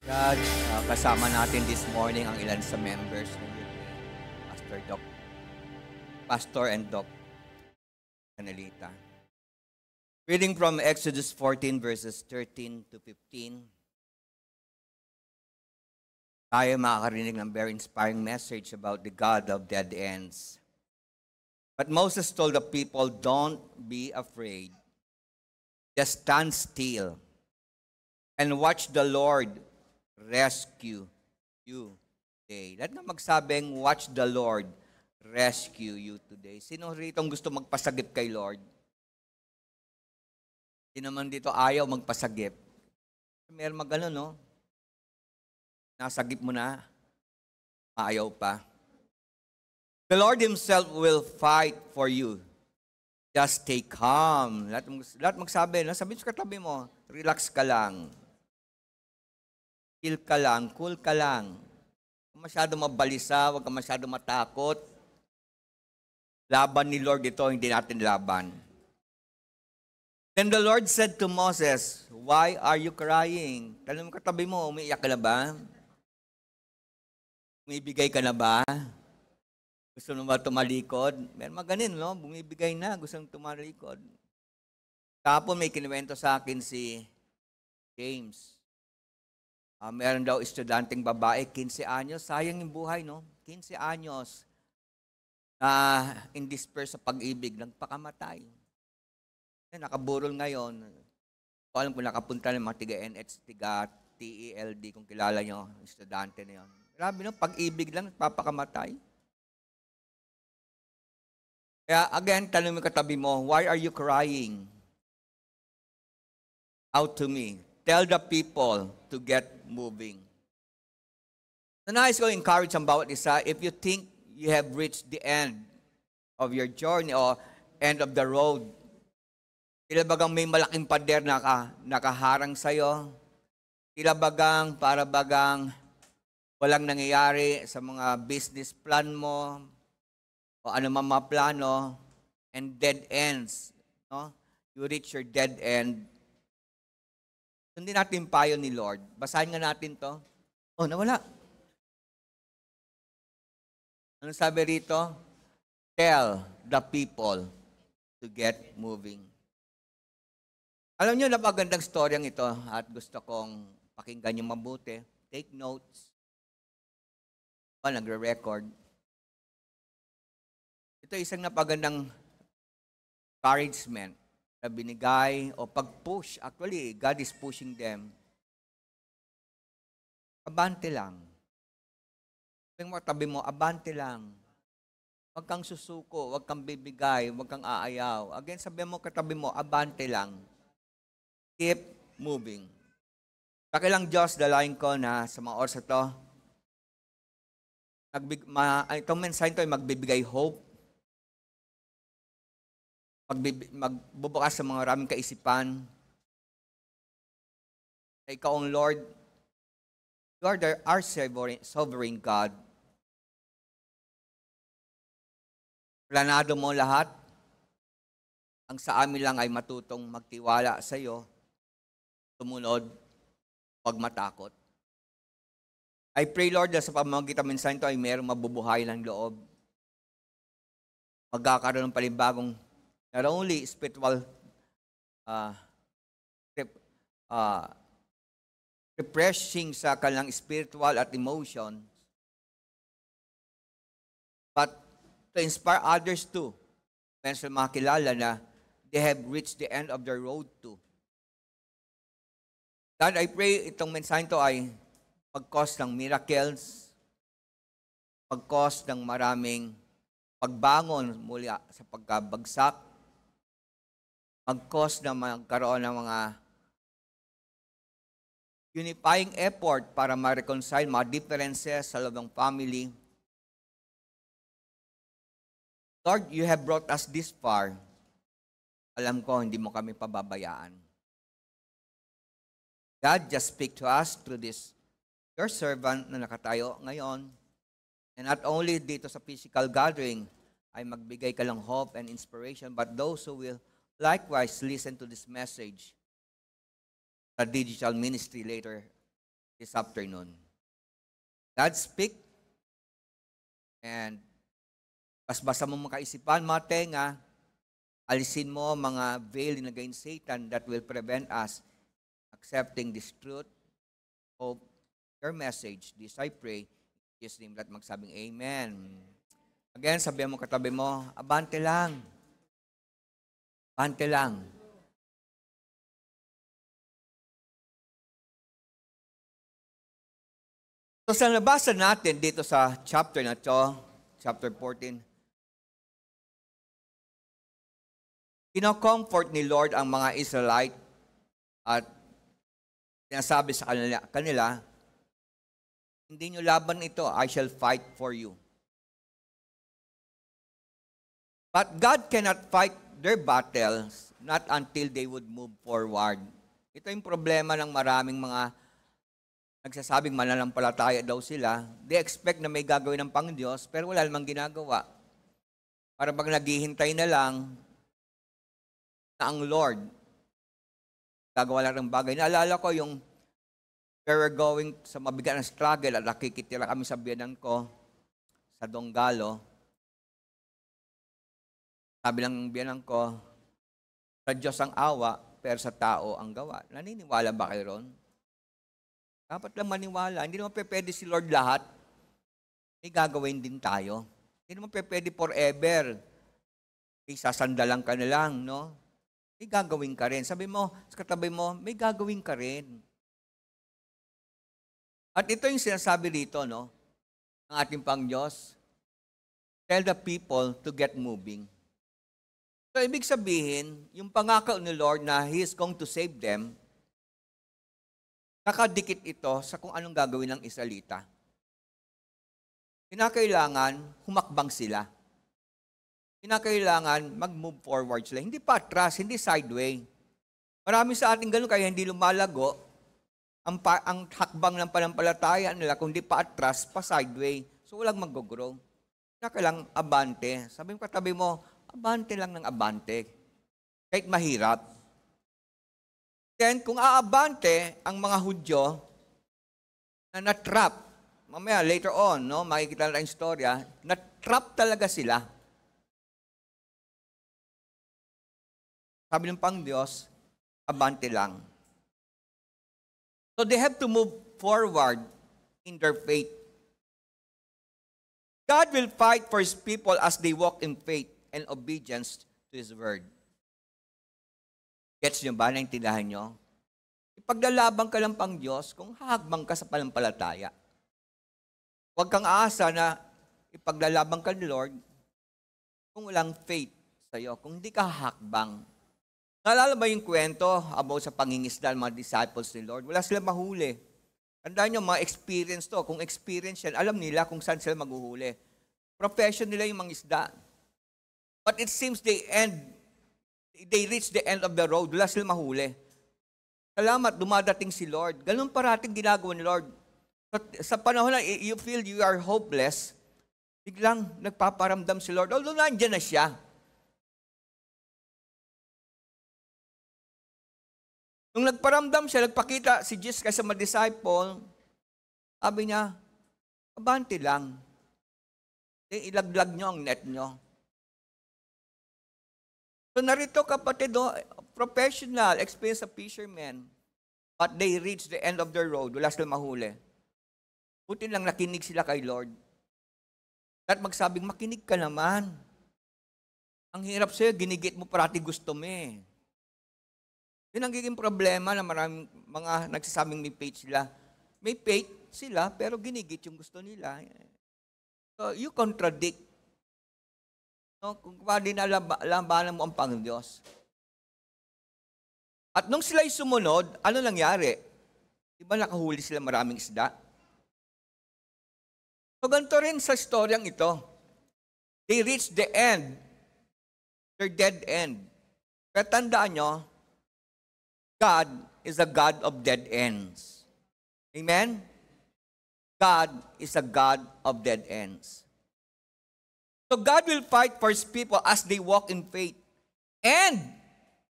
God, kasama natin this morning ang ilan sa members ng youth ni Pastor and Doc Canelita. Reading from Exodus 14 verses 13 to 15. Tayo makakarinig ng very inspiring message about the God of dead ends. But Moses told the people, "Don't be afraid. Just stand still and watch the Lord rescue you today." Lahat na magsabing, watch the Lord rescue you today. Sino rito ang gusto magpasagip kay Lord? Sino man dito ayaw magpasagip? Meron magano, no? Nasagip mo na, maayaw pa. The Lord Himself will fight for you. Just stay calm. Lahat magsabi, sabihin sa katabi mo, relax ka lang. Chill ka lang, cool ka lang. Huwag masyado mabalisa, huwag ka masyado matakot. Laban ni Lord ito, hindi natin laban. Then the Lord said to Moses, "Why are you crying?" Tanong mo katabi mo, umiiyak ka na ba? Umibigay ka na ba? Gusto mo ba tumalikod? Meron maganin, no? Bumibigay na, gusto mo tumalikod. Tapos may kinuwento sa akin si James. Meron daw estudyanteng babae, 15 anyos. Sayang yung buhay, no? 15 anyos na in despair sa pag-ibig, nagpakamatay. Nakaburol ngayon. Ko alam kung nakapunta ng mga tiga-NH, tiga-TELD, kung kilala nyo, estudyante na yun. Grabe, no? Pag-ibig lang, nagpapakamatay. Kaya again, tanong mo katabi mo, why are you crying? Out to me. Tell the people to get moving. So nais ko encourage ang bawat isa, if you think you have reached the end of your journey or end of the road, tila bagang may malaking pader na nakaharang sa'yo, tila bagang, para bagang walang nangyayari sa mga business plan mo, o ano man mga plano, and dead ends. No? You reach your dead end. Sundin natin payo ni Lord. Basahin nga natin to. Oh, nawala. Ano sabi rito? Tell the people to get moving. Alam niyo, napagandang storyang ito at gusto kong pakinggan yung mabuti. Take notes. Nagre-record. Ito isang napagandang encouragement na binigay o pag-push. Actually, God is pushing them. Abante lang. Yung tabi mo, abante lang. Huwag kang susuko, huwag kang bibigay, huwag kang aayaw. Again, sabi mo katabi mo, abante lang. Keep moving. Pakilang Diyos, dalayan ko na sa mga oras ito, itong mensahe ito ay magbibigay hope, magbubukas sa mga maraming kaisipan. Ikaw ang Lord, you are our sovereign God. Planado mo lahat. Ang sa amin lang ay matutong magtiwala sa iyo, tumunod, pag matakot. I pray, Lord, na sa pamamagitan ng mensahe ito ay mayroong mabubuhay ng loob. Magkakaroon ng palibagong not only spiritual refreshing sa kanilang spiritual at emotion, but to inspire others too. When sila makilala na they have reached the end of their road too. God, I pray itong mensahe ito ay pag-cause ng miracles, pag-cause ng maraming pagbangon mula sa pagkabagsak, pag-cause na magkaroon ng mga unifying effort para ma-reconcile mga differences sa loob ng family. Lord, you have brought us this far. Alam ko, hindi mo kami pababayaan. God, just speak to us through this, your servant na nakatayo ngayon. And not only dito sa physical gathering, ay magbigay ka lang hope and inspiration, but those who will likewise listen to this message sa digital ministry later this afternoon. God speak, and basbasa mo mga kaisipan, mga tenga, alisin mo mga veil na gain Satan that will prevent us accepting this truth, hope, your message. This I pray, in Jesus' name, lahat magsabing Amen. Again, sabihan mo katabi mo, abante lang. Abante lang. So sa nabasa natin dito sa chapter na to, chapter 14, kino-comfort ni Lord ang mga Israelite at sinasabi sa kanila, hindi nyo laban ito, I shall fight for you. But God cannot fight their battles not until they would move forward. Ito yung problema ng maraming mga nagsasabing mananampalataya daw sila. They expect na may gagawin ng Pangdiyos, pero wala namang ginagawa. Para pag naghihintay na lang na ang Lord gagawa lang ng bagay. Naalala ko yung we were going sa mabigat na struggle at nakikitira kami sa biyanan ko sa Donggalo. Sabi ng biyanan ko, sa Diyos ang awa, pero sa tao ang gawa. Naniniwala ba kayo ron? Dapat lang maniwala. Hindi naman pwede si Lord lahat. May gagawin din tayo. Hindi naman pwede forever. Sasandalan ka na lang, no? May gagawin ka rin. Sabi mo, sa katabi mo, may gagawin ka rin. At ito yung sinasabi dito, no? Ng ating Pangdiyos. Tell the people to get moving. So, ibig sabihin, yung pangako ni Lord na He is going to save them, nakadikit ito sa kung anong gagawin ng Israelita. Kinakailangan humakbang sila. Kinakailangan mag-move forward sila. Hindi pa atras, hindi sideway. Marami sa ating ganun kaya hindi lumalago. Ang hakbang ng panampalataya nila, kung hindi pa atras, pa sideway. So walang mag-grow. Kinakailangan abante. Sabi mo katabi mo, abante lang ng abante. Kahit mahirap. Then, kung aabante ang mga Hudyo na na-trap, mamaya later on, no, makikita na yung storya, na-trap talaga sila. Sabi ng Pangdiyos, abante lang. So they have to move forward in their faith. God will fight for His people as they walk in faith and obedience to His word. Gets nyo ba? Naintindihan nyo? Ipaglalaban ka lang pang Diyos kung hahakbang ka sa panampalataya. Huwag kang aasa na ipaglalaban ka ni Lord kung walang faith sa iyo, kung hindi ka hahakbang. Naalala ba yung kwento about sa pangingisda ng mga disciples ni Lord? Wala sila mahuli. Tandaan nyo, mga experience to. Kung experience yan, alam nila kung saan sila maghuhuli. Profession nila yung mga isda. But it seems they reach the end of the road. Wala sila mahuli. Salamat, dumadating si Lord. Ganun parating ginagawa ni Lord. Sa panahon na you feel you are hopeless, biglang nagpaparamdam si Lord. Although nandiyan na siya. Nung nagparamdam siya, nagpakita si Jesus kay sa mga disciple, sabi niya, abante lang. Ilaglag nyo ang net nyo. So narito kapatid, professional, experienced fishermen, but they reach the end of their road. Wala silang mahuli. Buti lang nakinig sila kay Lord. At magsabing, makinig ka naman. Ang hirap sa'yo, ginigit mo parati gusto mo eh. Yun ang giging problema na maraming mga nagsasabing may faith sila. May faith sila, pero ginigit yung gusto nila. So you contradict. No, kung pwede na labanan mo ang Pangdiyos. At nung sila'y sumunod, ano nangyari? Di ba nakahuli sila maraming isda? So ganito rin sa storyang ito. They reached the end. Their dead end. Kaya tandaan nyo, God is a God of dead ends. Amen? God is a God of dead ends. So God will fight for His people as they walk in faith and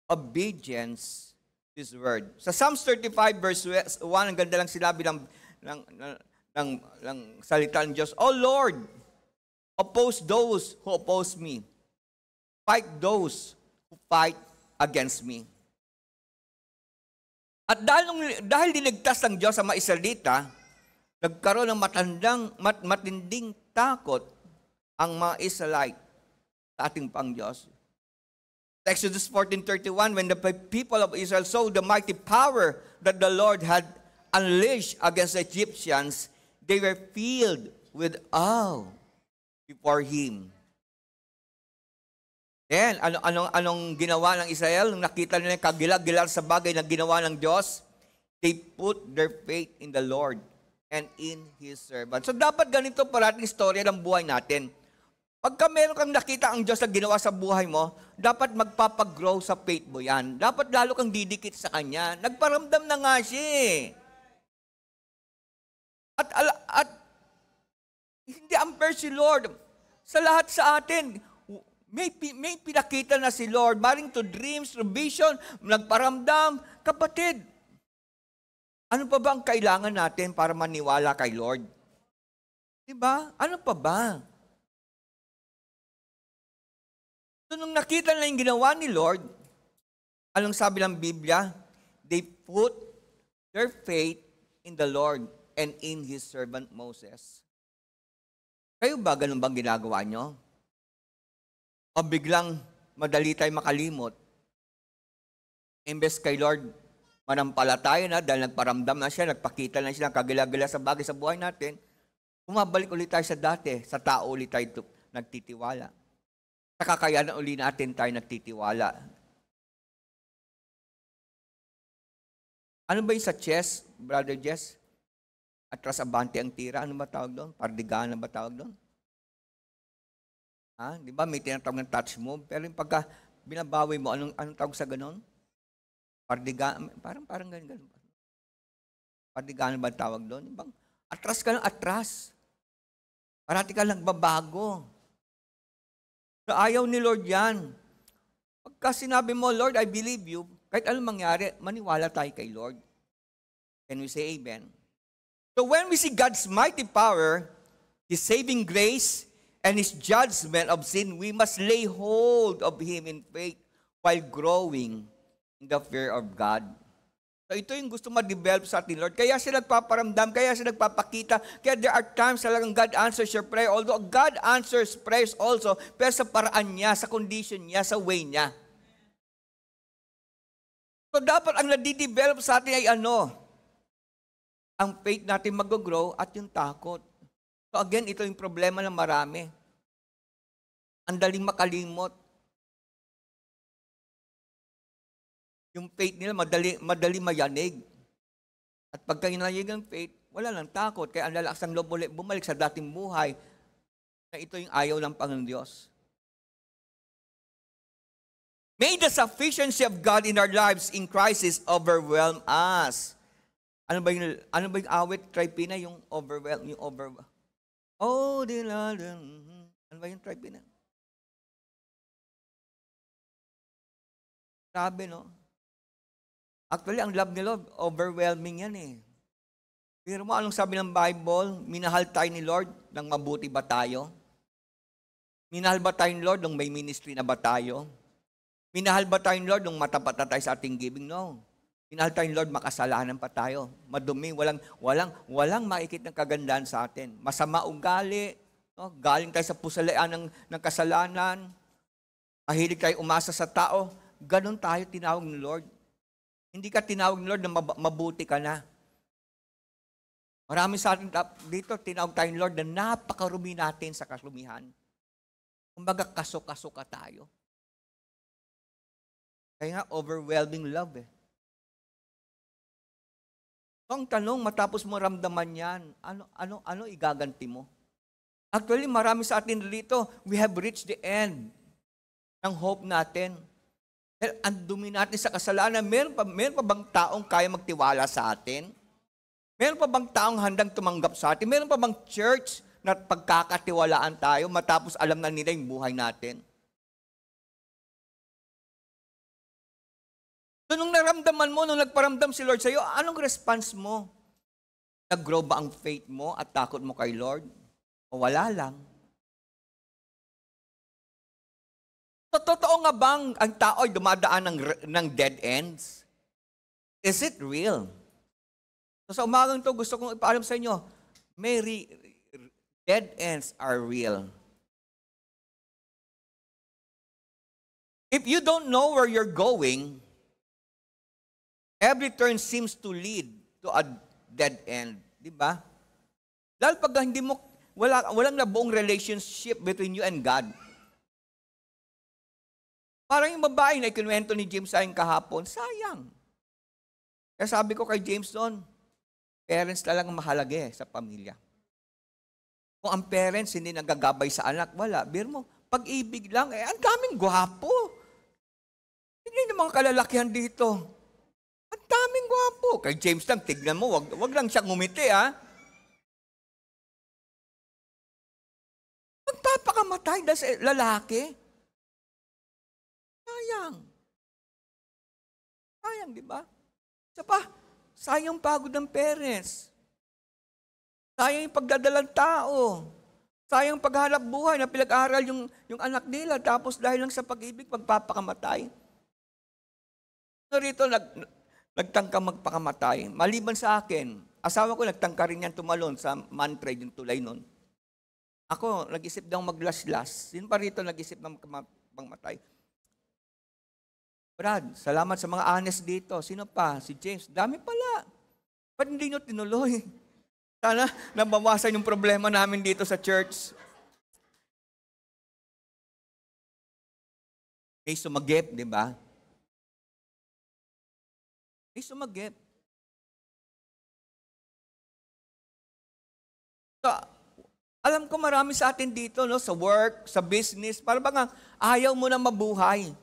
obedience to His word. Sa Psalms 35 verse 1, ang ganda lang sinabi ng ng salita ng Diyos. Oh Lord, oppose those who oppose me. Fight those who fight against me. At dahil dinigtas ng Diyos sa mga Israelita, nagkaroon ng matinding takot ang mga Israelite sa ating pang Diyos. Exodus 14:31, when the people of Israel saw the mighty power that the Lord had unleashed against the Egyptians, they were filled with awe before Him. Then, anong ginawa ng Israel? Nung nakita nila yung kagilag-gilag sa bagay na ginawa ng Diyos, they put their faith in the Lord and in His servant. So, dapat ganito parating istorya ng buhay natin. Pagka meron kang nakita ang Diyos na ginawa sa buhay mo, dapat magpapagrow sa faith mo yan. Dapat lalo kang didikit sa Kanya. Nagparamdam na nga siya eh. At hindi unfair si Lord. Sa lahat sa atin, may pinakita na si Lord. Maring to dreams, to vision, nagparamdam. Kapatid, ano pa ba ang kailangan natin para maniwala kay Lord? Diba? Ano pa ba? So, nung nakita na yung ginawa ni Lord, anong sabi ng Biblia? They put their faith in the Lord and in His servant Moses. Kayo ba ganun bang ginagawa nyo? O biglang madali tayo makalimot? Imbes kay Lord, manampalataya na dahil nagparamdam na siya, nagpakita na siya ng kagila-gila sa bagay sa buhay natin, bumabalik ulit tayo sa dati, sa tao ulit tayo nagtitiwala. Sa kakayanan uli natin tayo nagtitiwala. Ano ba yung sa chess, Brother Jess? Atras abante ang tira, ano ba tawag doon? Pardigaan ba tawag doon? Di ba may tinatawag ng touch move? Pero yung pagka binabawi mo, anong tawag sa ganon? Pardigaan, parang ganun. Pardigaan ba tawag doon? Bang, atras ka ng atras. Parati ka lang babago. So, ayaw ni Lord yan. Pagka sinabi mo, Lord, I believe you, kahit anong mangyari, maniwala tayo kay Lord. Can we say amen? So when we see God's mighty power, His saving grace, and His judgment of sin, we must lay hold of Him in faith while growing in the fear of God. So ito yung gusto ma-develop sa atin, Lord. Kaya siya nagpaparamdam, kaya siya nagpapakita. Kaya there are times talagang God answers your prayer. Although God answers prayers also, pero sa paraan niya, sa condition niya, sa way niya. So dapat ang nadidevelop sa atin ay ano? Ang faith natin mag-grow at yung takot. So again, ito yung problema ng marami. Ang daling makalimot. Yung faith nila, madali mayanig. At pagka inalig ang faith, wala lang takot. Kaya ang lalakas ng loob ulit bumalik sa dating buhay na ito yung ayaw ng Panginoon Diyos. May the sufficiency of God in our lives in crisis overwhelm us. Ano ba yung awit, Tripina? Yung overwhelm, Oh, ano ba yung Tripina? Sabi, no? Actually, ang love ni Lord, overwhelming yan eh. Pero mo, anong sabi ng Bible? Minahal tayo ni Lord nang mabuti ba tayo? Minahal ba tayo ni Lord nung may ministry na ba tayo? Minahal ba tayo ni Lord nung matapat na tayo sa ating giving? No. Minahal tayo ni Lord, makasalanan pa tayo. Madumi, walang makikita ng kagandahan sa atin. Masama ugali, no? Galing tayo sa pusalian ng kasalanan. Mahilig tayo umasa sa tao. Ganon tayo tinawag ni Lord. Hindi ka tinawag ni Lord na mabuti ka na. Marami sa atin dito, tinawag tayo ni Lord na napakarumi natin sa karumihan. Kumbaga, kaso-kaso ka tayo. Kaya nga, overwhelming love eh. So, ang tanong, matapos mo ramdaman yan, ano igaganti mo? Actually, marami sa atin dito, we have reached the end ng hope natin. Ang dumi natin sa kasalanan, meron pa bang taong kaya magtiwala sa atin? Meron pa bang taong handang tumanggap sa atin? Meron pa bang church na pagkakatiwalaan tayo matapos alam na nila yung buhay natin? So nung naramdaman mo, nung nagparamdam si Lord sa iyo, anong response mo? Nag-grow ba ang faith mo at takot mo kay Lord? O wala lang? So, totoo nga bang ang tao ay dumadaan ng dead ends? Is it real? So, sa umagang to, gusto kong ipaalam sa inyo, dead ends are real. If you don't know where you're going, every turn seems to lead to a dead end. Di ba? Lalo pag hindi mo, walang nabuong relationship between you and God. Parang yung babae na ikinuwento ni James sa akin kahapon, sayang. Kaya sabi ko kay James noon, parents talagang mahalaga sa pamilya. Kung ang parents hindi nagagabay sa anak, wala. Biro mo, pag-ibig lang, ang daming gwapo. Hindi na mga kalalakihan dito. Ang daming gwapo. Kay James lang, tignan mo, wag lang siyang ngumiti, ha? Magpapakamatay dahil sa lalaki. Sayang. Sayang, di ba? Isa pa, sayang pagod ng parents. Sayang yung pagdadalang tao. Sayang paghanap buhay na pinag-aral yung anak nila. Tapos dahil lang sa pag-ibig, magpapakamatay. So rito, nagtangka magpakamatay. Maliban sa akin, asawa ko nagtangka rin yan tumalon sa mantrade, yung tulay nun. Ako, nag-isip daw maglaslas. Sino pa rito nag-isip ng pangmatay? Brad, salamat sa mga honest dito. Sino pa? Si James. Dami pala. Ba't hindi nyo tinuloy? Sana nabawasan yung problema namin dito sa church. May sumagip, di ba? May sumagip. So, alam ko marami sa atin dito, no, sa work, sa business, para bang ayaw mo na mabuhay.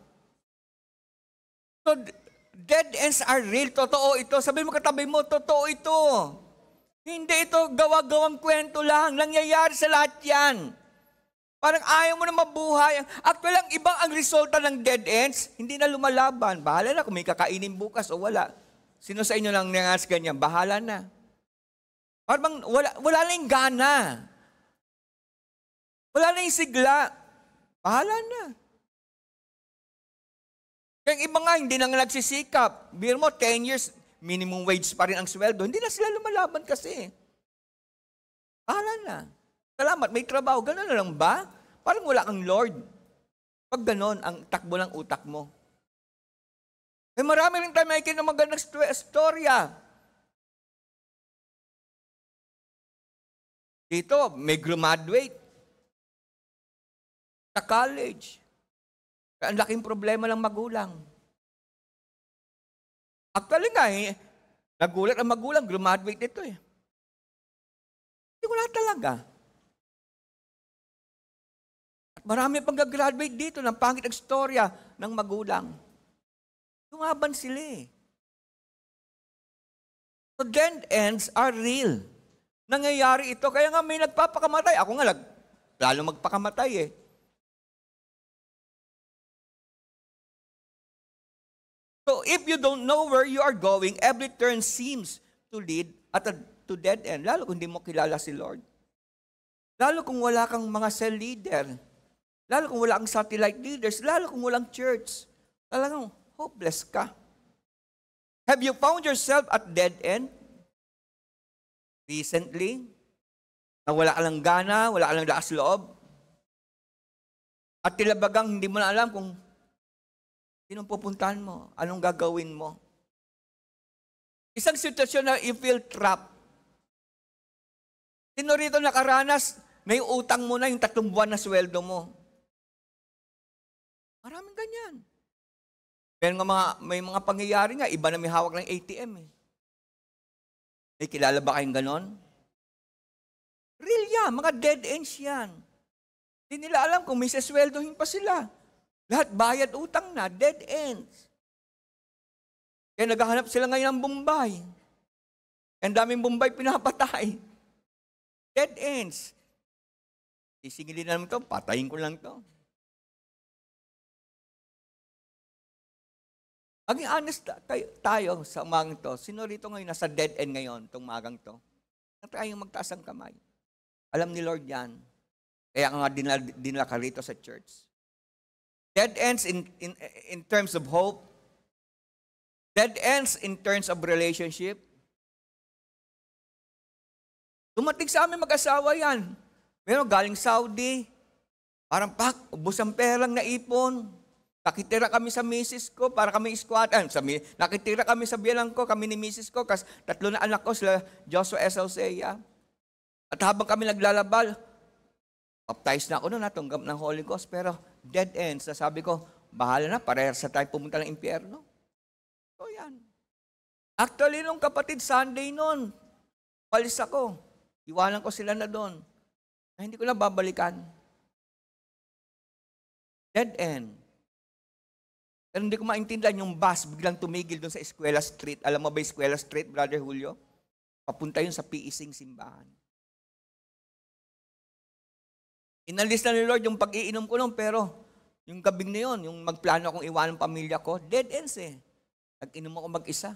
So, dead ends are real. Totoo ito. Sabi mo katabi mo, totoo ito. Hindi ito gawa-gawang kwento lang. Nangyayari sa lahat yan. Parang ayaw mo na mabuhay. Actually, ang ibang ang resulta ng dead ends, hindi na lumalaban. Bahala na kung may kakainin bukas o wala. Sino sa inyo lang nangas ganyan? Bahala na. Parang wala na yung gana. Wala na yung sigla. Bahala na. Kaya iba nga, hindi na nga nagsisikap. Biro mo, 10 years, minimum wage pa rin ang sweldo. Hindi na sila lumalaban kasi. Bahala na. Salamat, may trabaho. Ganun na lang ba? Parang wala kang Lord. Pag ganon, ang takbo ng utak mo. May marami rin tayo makikin ng magandang storya. Dito, may graduate. Sa college. Ang laking problema ng magulang. Actually nga, nagulat ang magulang, graduate ito eh. Hindi wala talaga. At marami pang gagraduate dito ng pangit ang storya ng magulang. Lumaban sila eh. So dead ends are real. Nangyayari ito, kaya nga may nagpapakamatay. Ako nga, lalo magpakamatay eh. So if you don't know where you are going, every turn seems to lead to dead end. Lalo kung hindi mo kilala si Lord. Lalo kung wala kang mga cell leader. Lalo kung wala kang satellite leaders. Lalo kung walang church. Talagang hopeless ka. Have you found yourself at dead end? Recently? Na wala ka lang gana, wala ka lang lakas loob? At tilabagang hindi mo na alam kung sinong pupuntahan mo? Anong gagawin mo? Isang sitwasyon na you feel trapped. Sino rito nakaranas na yung utang mo na yung 3 buwan na sweldo mo? Maraming ganyan. May mga pangyayari nga, iba na may hawak ng ATM eh. May kilala ba kayong ganon? Real yan, mga dead ends yan. Hindi nila alam kung may sasweldohin pa sila. Lahat bayad utang na, dead ends. Kaya naghahanap sila ngayon ng Bombay. Ang daming Bombay pinapatay. Dead ends. Sisingilin na naman ito, patayin ko lang ito. Maging honest tayo sa umagang to. Sino rito ngayon nasa dead end ngayon, itong magang to? tayong magtaas ang kamay. Alam ni Lord yan. Kaya nga dinala ka rito sa church. Dead ends in terms of hope. Dead ends in terms of relationship. Dumating sa amin mag-asawa yan. Meron galing Saudi. Parang ubos ang perang naipon. Nakitira kami sa misis ko para kami squatan. Nakitira kami sa biyanan ko, kami ni misis ko, kasi 3 na anak ko, sila Joshua S. Alcea. At habang kami naglalabal, baptized na ako noon, natunggap ng Holy Ghost, pero dead ends. Sabi ko, bahala na, parehas sa tayo pumunta ng impyerno. So yan. Actually, nung kapatid, Sunday noon, palis ako. Iwanan ko sila na doon. Na hindi ko na babalikan. Dead end. Pero hindi ko maintindihan yung bus biglang tumigil doon sa Escuela Street. Alam mo ba Escuela Street, Brother Julio? Papunta yun sa PEC simbahan. Inalis na ni Lord yung pag-iinom ko noon, pero yung gabing na yun, yung magplano akong iwanan pamilya ko, dead ends eh. Nag-inom ako mag-isa.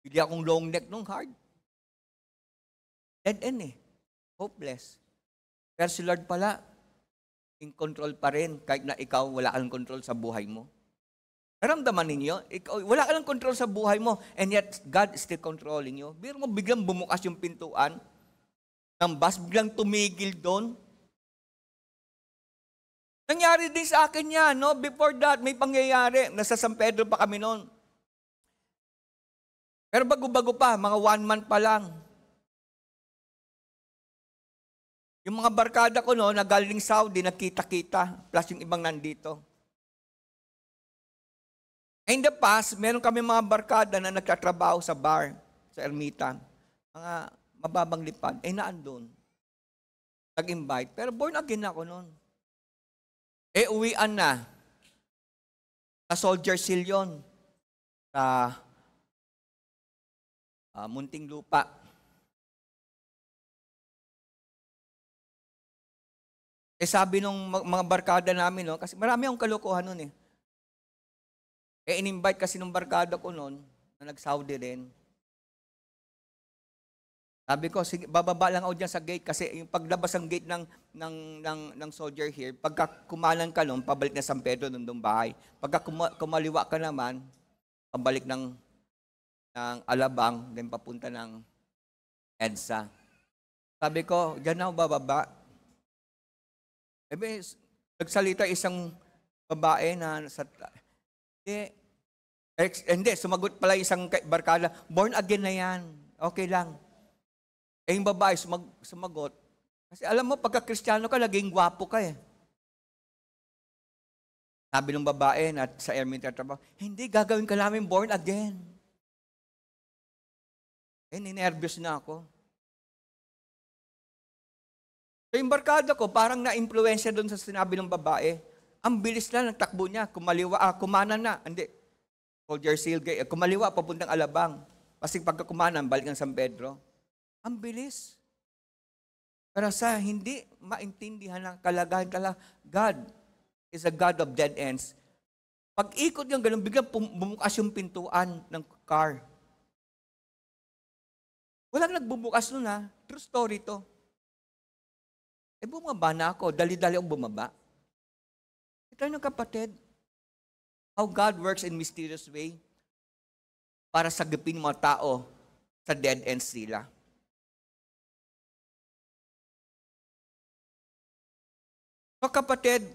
Bili akong long neck nung hard. Dead end eh. Hopeless. Pero si Lord pala, in control pa rin, kahit na ikaw wala kang control sa buhay mo. Naramdaman ninyo, wala kang control sa buhay mo, and yet God is still controlling you. Biro mo, biglang bumukas yung pintuan ng bus, biglang tumigil doon. Nangyari din sa akin yan, no? Before that, may pangyayari. Nasa San Pedro pa kami noon. Pero bago-bago pa, mga 1 month pa lang. Yung mga barkada ko no, na galing Saudi, nakita-kita, plus yung ibang nandito. In the past, meron kami mga barkada na nagtatrabaho sa bar, sa ermita. Mga mababang lipad, naandun. Nag-invite, pero born again ako noon. Uwian na. Sa Soldier Seal yun. Sa Munting Lupa. Sabi nung mga barkada namin, no, kasi marami akong kalokohan nun eh. In-invite kasi nung barkada ko noon, na nag-Saudi rin. Sabi ko, sige, bababa lang ako dyan sa gate kasi yung paglabas ng gate ng soldier here, pagka kumanan ka noon, pabalik na San Pedro nung bahay. Pagka kumaliwa ka naman, pabalik ng Alabang, then papunta ng EDSA. Sabi ko, dyan ako bababa. Nagsalita isang babae na hindi, sumagot pala isang barkada, born again na yan, okay lang. Yung babae sumagot, kasi alam mo, pagka-Kristiyano ka, naging gwapo ka eh. Sabi ng babae na sa ermita trabaho, hindi, gagawin ka namin born again. Ninervyos na ako. So yung barkada ko, parang na-influensya doon sa sinabi ng babae. Ang bilis na ng takbo niya. Kumanan na. Hindi. Soldier Seal, kumaliwa, papuntang Alabang. Kasi pagka kumanan, balik ng San Pedro. Ang bilis. Pero sa hindi maintindihan ng kalagayan God is a God of dead ends. Pag ikot yung ganun, biglang bumukas yung pintuan ng car. Walang nagbubukas nun ha. True story to. Bumaba na ako. Dali-dali akong bumaba. Ito yung kapatid. How God works in mysterious way para sagipin mga tao sa dead ends sila. So kapatid,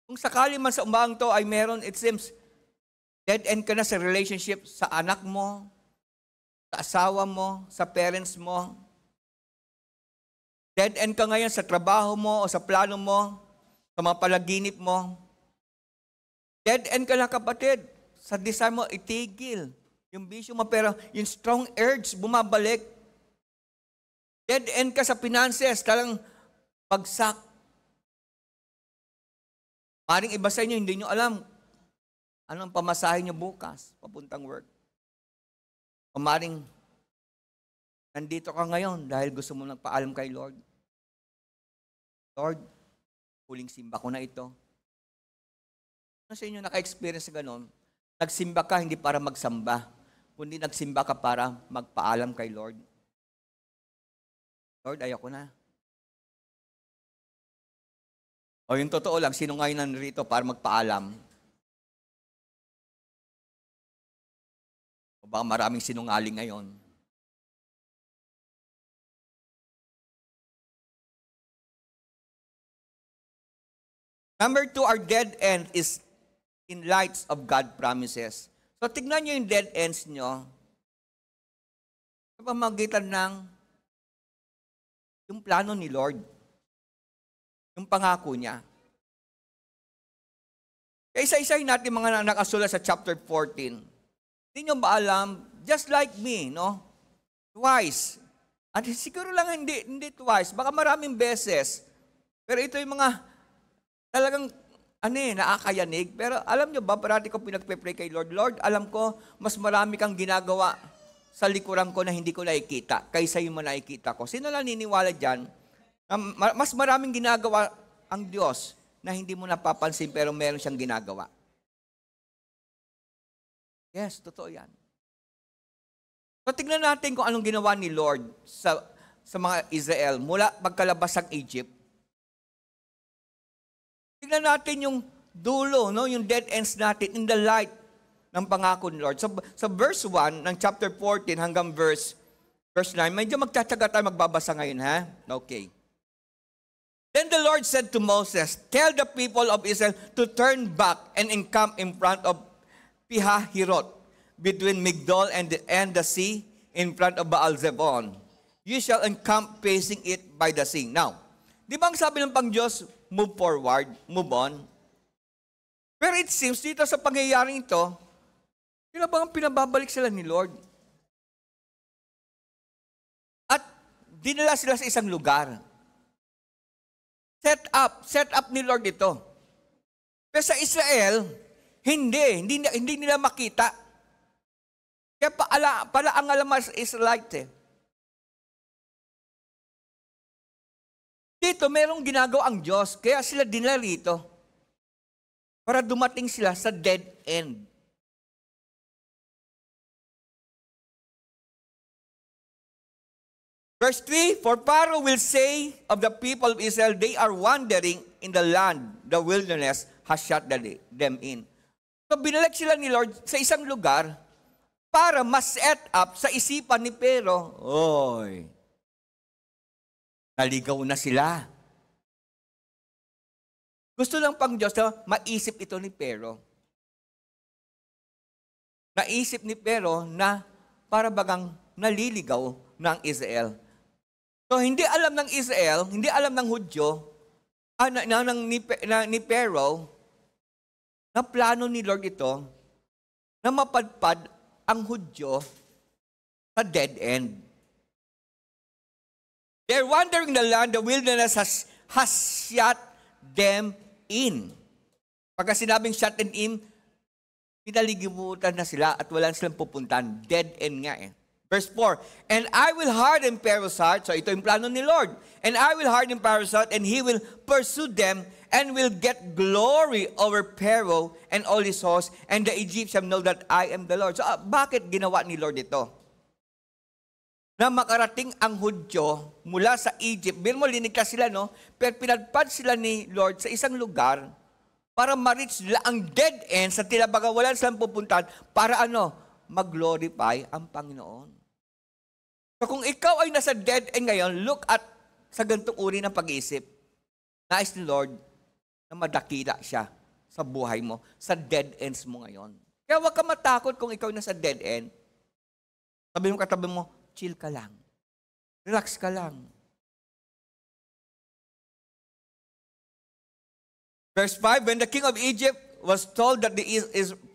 kung sakali man sa umagang to ay meron, it seems, dead end ka na sa relationship sa anak mo, sa asawa mo, sa parents mo. Dead end ka ngayon sa trabaho mo o sa plano mo, sa mga palaginip mo. Dead end ka na kapatid. Sa desire mo, itigil. Yung bisyo mo, pero yung strong urge, bumabalik. Dead end ka sa finances, talang bagsak. Maring iba sa inyo, hindi nyo alam anong pamasahe nyo bukas, papuntang work. O maring nandito ka ngayon dahil gusto mo nagpaalam kay Lord. Lord, huling simba ko na ito. Ano sa inyo naka-experience na gano'n? Nagsimba ka hindi para magsamba, kundi nagsimba ka para magpaalam kay Lord. Lord, ayoko na. O yung totoo lang, sino ngayon nandito para magpaalam? O baka maraming sinungaling ngayon. Number 2, our dead end is in lights of God promises. So tignan nyo yung dead ends nyo sa pamamagitan ng yung plano ni Lord. Yung pangako niya. Kaya isa-isahin natin mga nakasulat sa chapter 14. Hindi nyo ba alam, just like me, no? Twice. At siguro lang hindi twice, baka maraming beses. Pero ito yung mga talagang nakakayanig. Pero alam nyo ba, parati ko pinagpe-pray kay Lord, Lord, alam ko, mas marami kang ginagawa sa likuran ko na hindi ko nakikita, kaysa yung nakikita ko. Sino naniniwala dyan? Mas maraming ginagawa ang Diyos na hindi mo napapansin pero meron siyang ginagawa. Yes, totoo yan. So tignan natin kung anong ginawa ni Lord sa mga Israel mula pagkalabas ng Egypt. Tignan natin yung dulo, no? Yung dead ends natin in the light ng pangako ni Lord. Sa verse 1 ng chapter 14 hanggang verse 9, medyo magtsatsaga tayo magbabasa ngayon, ha? Okay. Then the Lord said to Moses, tell the people of Israel to turn back and encamp in front of Pihahirot, between Migdol and the sea, in front of Baal-Zebon. You shall encamp facing it by the sea. Now, di ba ang sabi ng Pang-Diyos, move forward, move on? Pero it seems dito sa pangyayaring ito, sila bang pinababalik sila ni Lord? At dinala sila sa isang lugar. Set up ni Lord ito. Pero sa Israel, hindi nila makita. Kaya pala ang alam sa Israelite. Dito, merong ginagawa ang Diyos, kaya sila dinala rito para dumating sila sa dead end. Verse 3, for Pharaoh will say of the people of Israel, they are wandering in the land, the wilderness has shut them in. So binalik sila ni Lord sa isang lugar para ma-set up sa isipan ni Pero, oy, naligaw na sila. Gusto lang pang Diyos na maisip ito ni Pero. Naisip ni Pero na para bagang naliligaw ng Israel. So, hindi alam ng Israel, hindi alam ng Hudyo, ni Pharaoh, na plano ni Lord ito, na mapadpad ang Hudyo sa dead end. They're wandering the land, the wilderness has shut them in. Pagka sinabing shut them in, pinaligimutan na sila at wala silang pupuntan. Dead end nga eh. Verse 4, and I will harden Pharaoh's heart. So ito yung plano ni Lord. And I will harden Pharaoh's heart, and he will pursue them, and will get glory over Pharaoh and all his hosts, and the Egyptians know that I am the Lord. So bakit ginawa ni Lord ito? Na makarating ang Hudyo mula sa Egypt. Bill mo, liniklas sila, no? Pero pinadpad sila ni Lord sa isang lugar para ma-reach nila ang dead end sa tilabaga wala silang pupuntahan para mag-glorify ang Panginoon. So kung ikaw ay nasa dead end ngayon, look at sa ganitong uri ng pag-iisip. Nais ni Lord na madakila siya sa buhay mo, sa dead ends mo ngayon. Kaya huwag ka matakot kung ikaw nasa dead end. Sabi mo katabi mo, chill ka lang. Relax ka lang. Verse 5, when the king of Egypt was told that the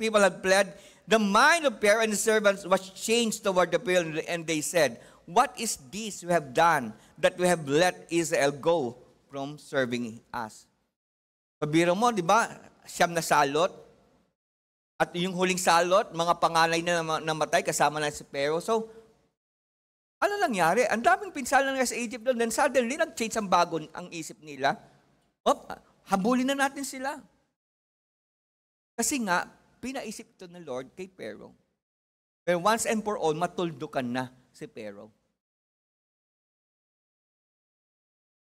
people had fled, the mind of Pharaoh and his servants was changed toward the people, and they said, what is this we have done that we have let Israel go from serving us? Pabiro mo, di ba? Siyam na salot. At yung huling salot, mga panganay na namatay kasama na si Pharaoh. So, ano nangyari? Ang daming pinsala nga sa Egypt doon. Then suddenly, nag-change ang bago ang isip nila. Habulin na natin sila. Kasi nga, pinaisip ito ng Lord kay Pharaoh. Pero once and for all, matuldukan na si Pharaoh.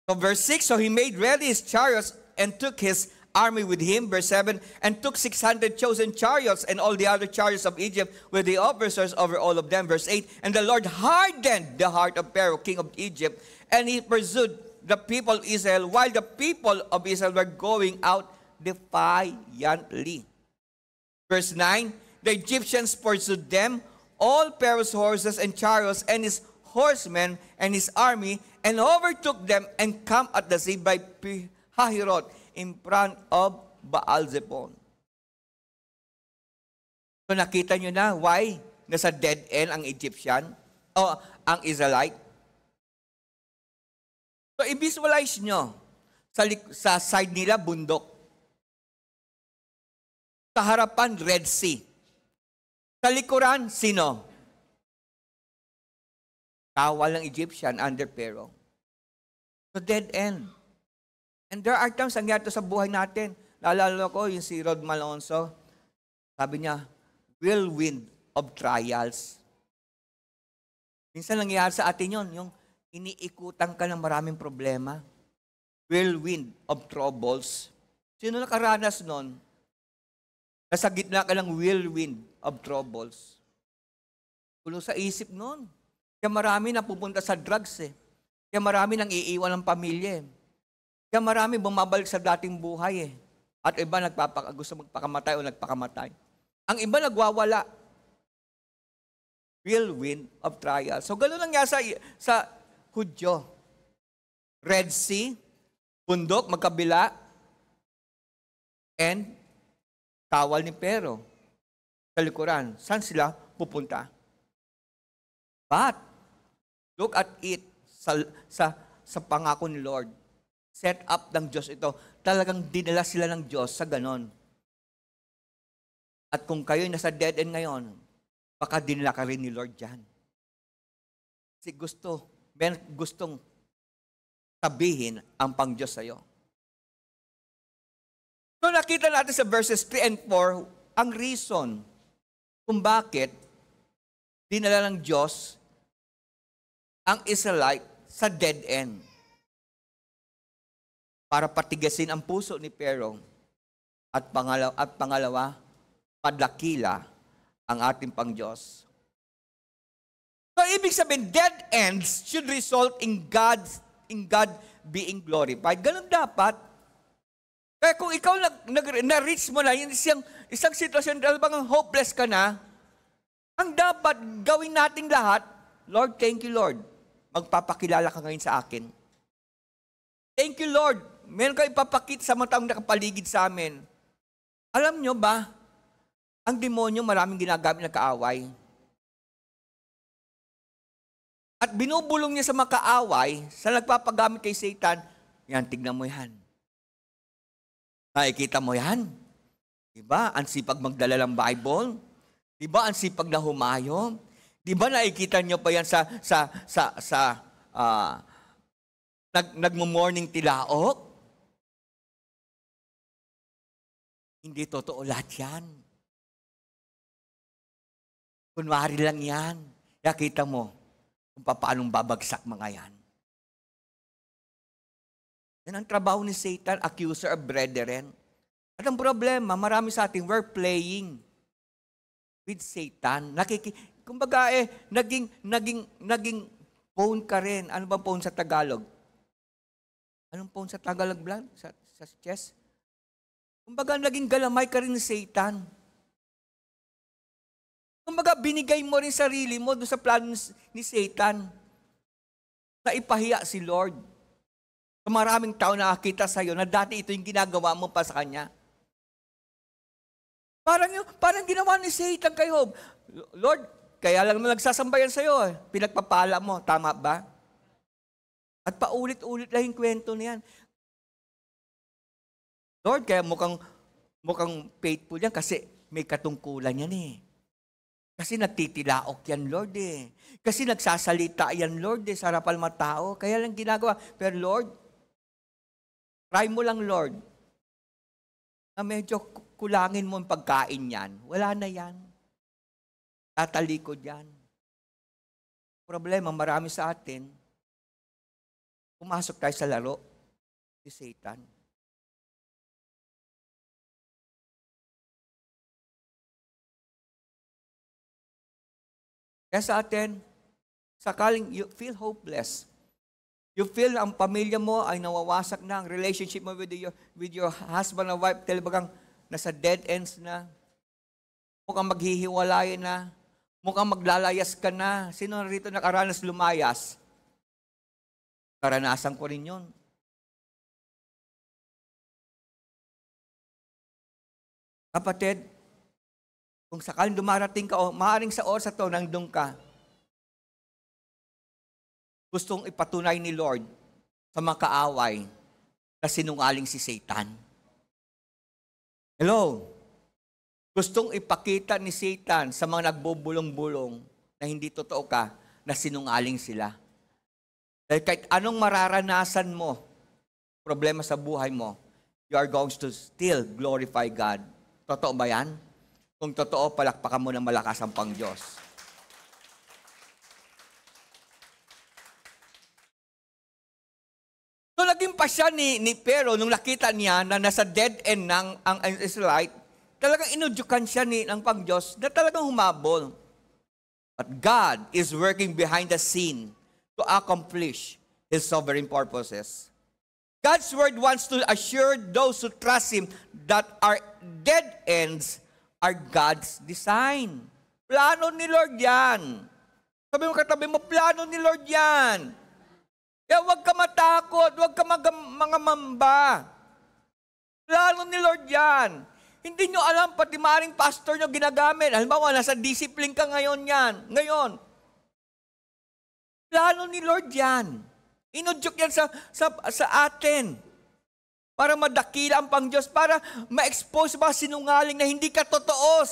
So verse 6, so he made ready his chariots and took his army with him. Verse 7, and took 600 chosen chariots and all the other chariots of Egypt with the officers over all of them. Verse 8, and the Lord hardened the heart of Pharaoh, king of Egypt, and he pursued the people of Israel while the people of Israel were going out defiantly. Verse 9, the Egyptians pursued them, all Pharaoh's horses and chariots and his horsemen and his army, and overtook them and camped at the sea by Pihahirot in front of Baal-Zephon. So nakita nyo na why nasa dead end ang Egyptian o ang Israelite. So i-visualize nyo sa side nila bundok. Sa harapan Red Sea. Sa likuran sino? Kawal ng Egyptian under Pharaoh. So dead end. And there are times nangyari ito sa buhay natin. Naalala ko yung si Rod Malonzo. Sabi niya, whirlwind of trials. Minsan nangyayari sa atin yun, yung iniikutan ka ng maraming problema. Whirlwind of troubles. Sino nakaranas nun? Nasa gitna ka ng whirlwind of troubles. Kulo sa isip nun. Kaya marami napupunta sa drugs eh. Kaya marami nang iiwan ng pamilya eh. Kaya marami bumabalik sa dating buhay eh. At iba gusto magpakamatay o nagpakamatay. Ang iba nagwawala. Whirlwind of trial. So gano'n lang nga sa Hudyo. Red Sea, bundok, magkabila, and kawal ni Pharaoh sa likuran. Saan sila pupunta? But, look at it sa pangako ni Lord. Set up ng Diyos ito. Talagang dinala sila ng Diyos sa ganon. At kung kayo nasa dead end ngayon, baka dinala ka rin ni Lord dyan. Kasi gustong sabihin ang pang-Diyos sa'yo. So nakita natin sa verses 3 and 4 ang reason kung bakit dinala ng Diyos ang Israelite sa dead end. Para patigasin ang puso ni Pharaoh at pangalawa, padakila ang ating pang-Diyos. So ibig sabihin, dead ends should result in God being glorified. Ganun dapat. Kaya kung ikaw na-reach mo na, yung isang sitwasyon, bang hopeless ka na, ang dapat gawin nating lahat, Lord, thank you, Lord. Magpapakilala ka ngayon sa akin. Thank you, Lord. Meron ka ipapakita sa mga taong nakapaligid sa amin. Alam nyo ba, ang demonyo maraming ginagamit na kaaway. At binubulong niya sa mga kaaway, sa nagpapagamit kay Satan, yan, tignan mo yan. Nakikita mo yan? Diba? Ang sipag magdala ng Bible? Diba? Ang sipag na humayo? Diba nakikita nyo pa yan nagmo-morning tilaok? Hindi totoo lahat yan. Kunwari lang yan. Kaya kita mo kung paano babagsak mga yan. Yan ang trabaho ni Satan, accuser of brethren. At ang problema, marami sa atin, we're playing with Satan. Kumbaga naging phone ka rin. Ano ba phone sa Tagalog? Anong phone sa Tagalog, Blan? Sa chess? Kumbaga, naging galamay ka rin ni Satan. Kumbaga, binigay mo rin sarili mo doon sa plano ni Satan na ipahiya si Lord. Sa maraming tao na nakakita sa'yo na dati ito yung ginagawa mo pa sa Kanya. Parang ginawa ni Satan kay Job. Lord, kaya lang naman nagsasambayan sa'yo. Pinagpapala mo. Tama ba? At paulit-ulit lang yung kwento niyan. Lord, kaya mukhang faithful yan kasi may katungkulan yan eh. Kasi nagtitilaok yan, Lord eh. Kasi nagsasalita yan, Lord eh, sa harapan mga tao. Kaya lang ginagawa. Pero Lord, try mo lang, Lord, na medyo kulangin mo ang pagkain yan. Wala na yan. Tatalikod yan. Problema, marami sa atin, pumasok tayo sa laro ni Satan. Kaya sa atin, sakaling you feel hopeless, you feel ang pamilya mo ay nawawasak na, ang relationship mo with your husband or wife, talagang nasa dead ends na, mukhang maghihiwalay na, mukhang maglalayas ka na. Sino rito nakaranas lumayas? Karanasan ko rin yun. Kapatid, kung sakaling dumarating ka o maaaring sa oras ito, nandun ka, gustong ipatunay ni Lord sa mga kaaway na sinungaling si Satan. Hello? Gustong ipakita ni Satan sa mga nagbubulong-bulong na hindi totoo ka, na sinungaling sila. Dahil kahit anong mararanasan mo, problema sa buhay mo, you are going to still glorify God. Totoo ba yan? Kung totoo, palakpakan mo ng malakas ang Pangdiyos. So, naging pasya ni Pero nung nakita niya na nasa dead end ng ang Israelite, talagang inudyukan siya ng Pangdiyos na talagang humabol. But God is working behind the scene to accomplish His sovereign purposes. God's word wants to assure those who trust Him that our dead ends are God's design. Plano ni Lord yan. Sabi mo katabi mo, plano ni Lord yan. Kaya huwag ka matakot, huwag ka mga mamba. Plano ni Lord yan. Hindi nyo alam, pati maaaring pastor nyo ginagamit. Halimbawa, nasa discipline ka ngayon yan. Ngayon. Plano ni Lord yan. Inudyok yan sa atin. Para madakila ang Pangdiyos, para ma-expose ba sinungaling na hindi ka totoo.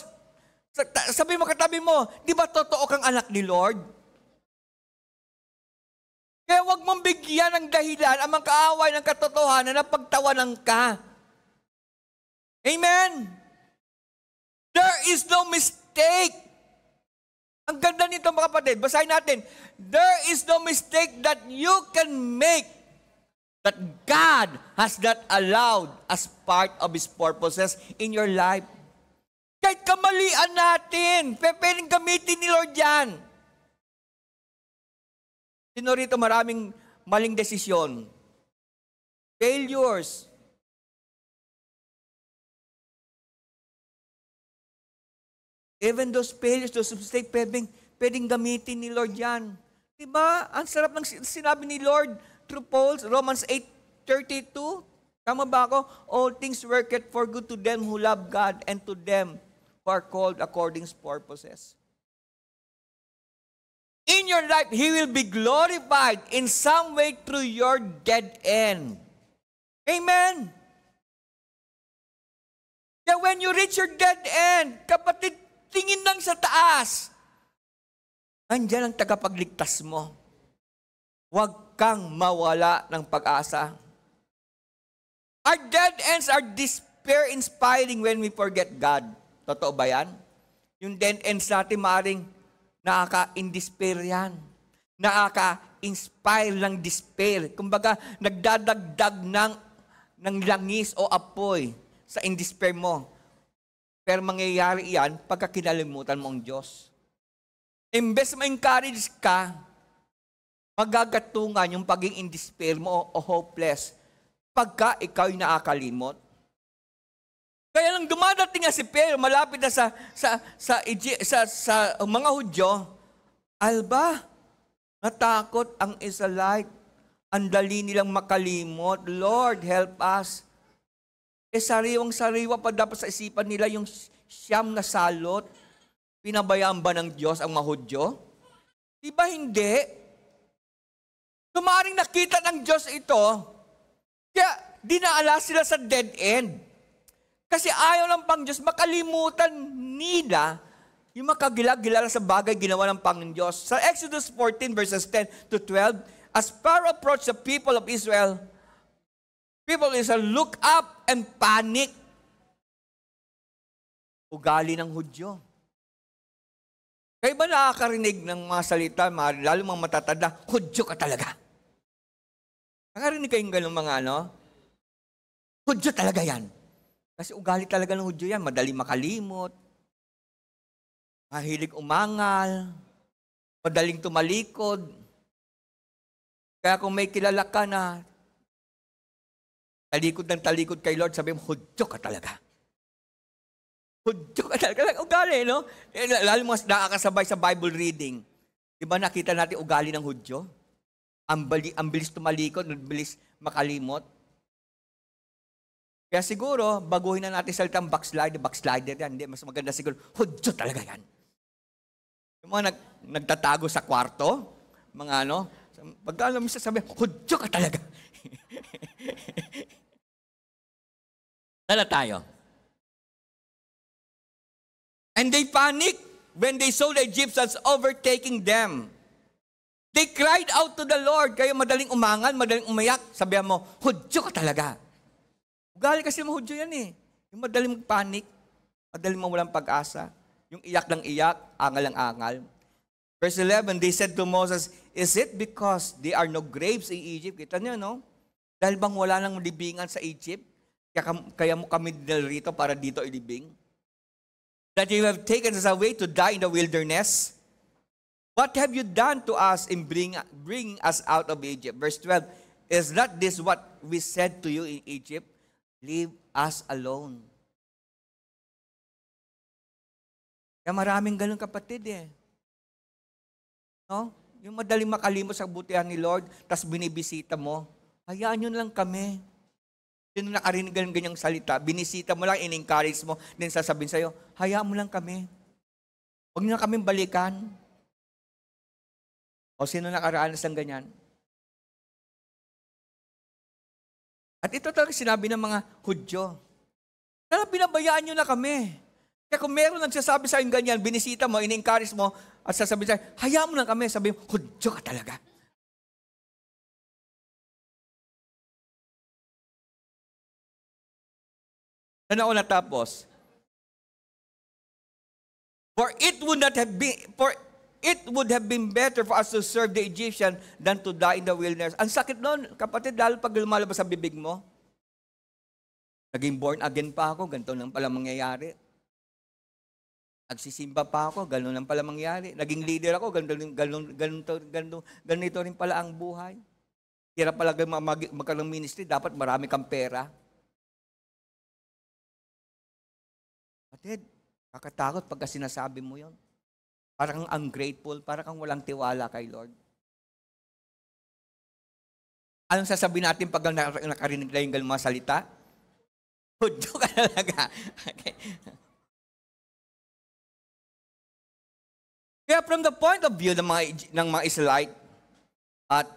Sabi mo katabi mo, di ba totoo kang anak ni Lord? Kaya huwag mong bigyan ng dahilan ang mga kaaway ng katotohanan na pagtawanan ka. Amen? There is no mistake. Ang ganda nito mga kapatid, basahin natin. There is no mistake that you can make that God has not allowed as part of His purposes in your life. Kahit kamalian natin, pwedeng gamitin ni Lord yan. Sino rito maraming maling desisyon? Failures. Even those failures, those mistakes, pwedeng gamitin ni Lord yan. Diba? Ang sarap ng sinabi ni Lord, through Paul, Romans 8:32. Tama ba ako? All things work it for good to them who love God and to them who are called according to His purposes. In your life, He will be glorified in some way through your dead end. Amen? Kaya when you reach your dead end, kapatid, tingin lang sa taas. Andiyan ang tagapagligtas mo. Huwag kang mawala ng pag-asa. Our dead ends are despair-inspiring when we forget God. Totoo ba yan? Yung dead ends natin maaaring nakaka-in-despair yan. Nakaka-inspire ng despair. Kumbaga, nagdadagdag ng langis o apoy sa in-despair mo. Pero mangyayari yan pagka kinalimutan mo ang Diyos. Imbes ma-encourage ka, magagatungan yung pagiging in despair mo o hopeless pagka ikaw yung nakakalimot. Kaya lang dumadating nga si Pero, malapit na sa mga Hudyo, alba, natakot ang Israelite. Ang dali nilang makalimot. Lord, help us. Sariwang-sariwa pa dapat sa isipan nila yung siyam na salot. Pinabayaan ba ng Diyos ang mga Hudyo? Di ba hindi? Tumaring nakita ng Diyos ito, kaya dinaala sila sa dead end. Kasi ayaw ng Pangdiyos, makalimutan nila yung makagila-gilala sa bagay ginawa ng Pangdiyos. Sa Exodus 14 verses 10 to 12, as Pharaoh approached the people of Israel look up and panic. Ugali ng Hudyo. Kaya ba nakakarinig ng mga salita, lalo mga matatanda, Hudyo ka talaga. Nakarinig kayong ganun mga Hudyo talaga yan. Kasi ugali talaga ng Hudyo yan. Madali makalimot, mahilig umangal, madaling tumalikod. Kaya kung may kilala ka na talikod ng talikod kay Lord, sabi mo, Hudyo ka talaga. Hudyo ka talaga. Ugali, no? Lalo mas nakakasabay sa Bible reading. Di ba nakita natin ugali ng Hudyo? Ang bilis tumalikod, ang bilis makalimot. Kaya siguro, baguhin na natin salitang backslider yan. Hindi, mas maganda siguro, Hudyo talaga yan. Yung mga nagtatago sa kwarto, mga pagka alam mo sabi, Hudyo ka talaga. Tala tayo. And they panicked when they saw the Egyptians overtaking them. They cried out to the Lord. Kaya madaling umangal, madaling umayak. Sabihan mo, Hudyo ka talaga. Ugali kasi mo Hudyo yan eh. Yung madaling magpanik, madaling mawalang pag-asa. Yung iyak ng iyak, angal ng angal. Verse 11, they said to Moses, is it because there are no graves in Egypt? Kita niyo, no? Dahil bang wala nang libingan sa Egypt? Kaya mo kami rito para dito ilibing? That you have taken us away to die in the wilderness? What have you done to us in bringing us out of Egypt? Verse 12, is not this what we said to you in Egypt? Leave us alone. Kaya maraming ganun kapatid eh. No? Yung madaling makalimot sa kabutihan ni Lord, tapos binibisita mo, hayaan nyo lang kami. Sino nakarinig ng ganyang salita, binisita mo lang, in-encourage mo, then sasabihin sa'yo, hayaan mo lang kami. Huwag nyo na kaming balikan. O sino nakaranas ng ganyan? At ito talaga sinabi ng mga Hudyo. Kaya pinabayaan nyo na kami. Kaya kung meron nagsasabi sa inyo ganyan, binisita mo, in-encourage mo, at sasabihin sa'yo, hayaan mo lang kami, sabi mo, Hudyo ka talaga. Ano ako natapos? For it would have been better for us to serve the Egyptian than to die in the wilderness. Ang sakit noon, kapatid, lalo pag lumalabas sa bibig mo. Naging born again pa ako, ganito lang pala mangyayari. Nagsisimba pa ako, ganito lang pala mangyayari. Naging leader ako, ganito rin pala ang buhay. Kira pala magkaroon ng ministry, dapat marami kang pera. Kapatid, kakatakot pagka sinasabi mo yon. Parang kang ungrateful, parang kang walang tiwala kay Lord. Anong sasabihin natin pag nakarinig na yung mga salita? Hudyo ka talaga. Okay. Kaya from the point of view ng mga Israelite, at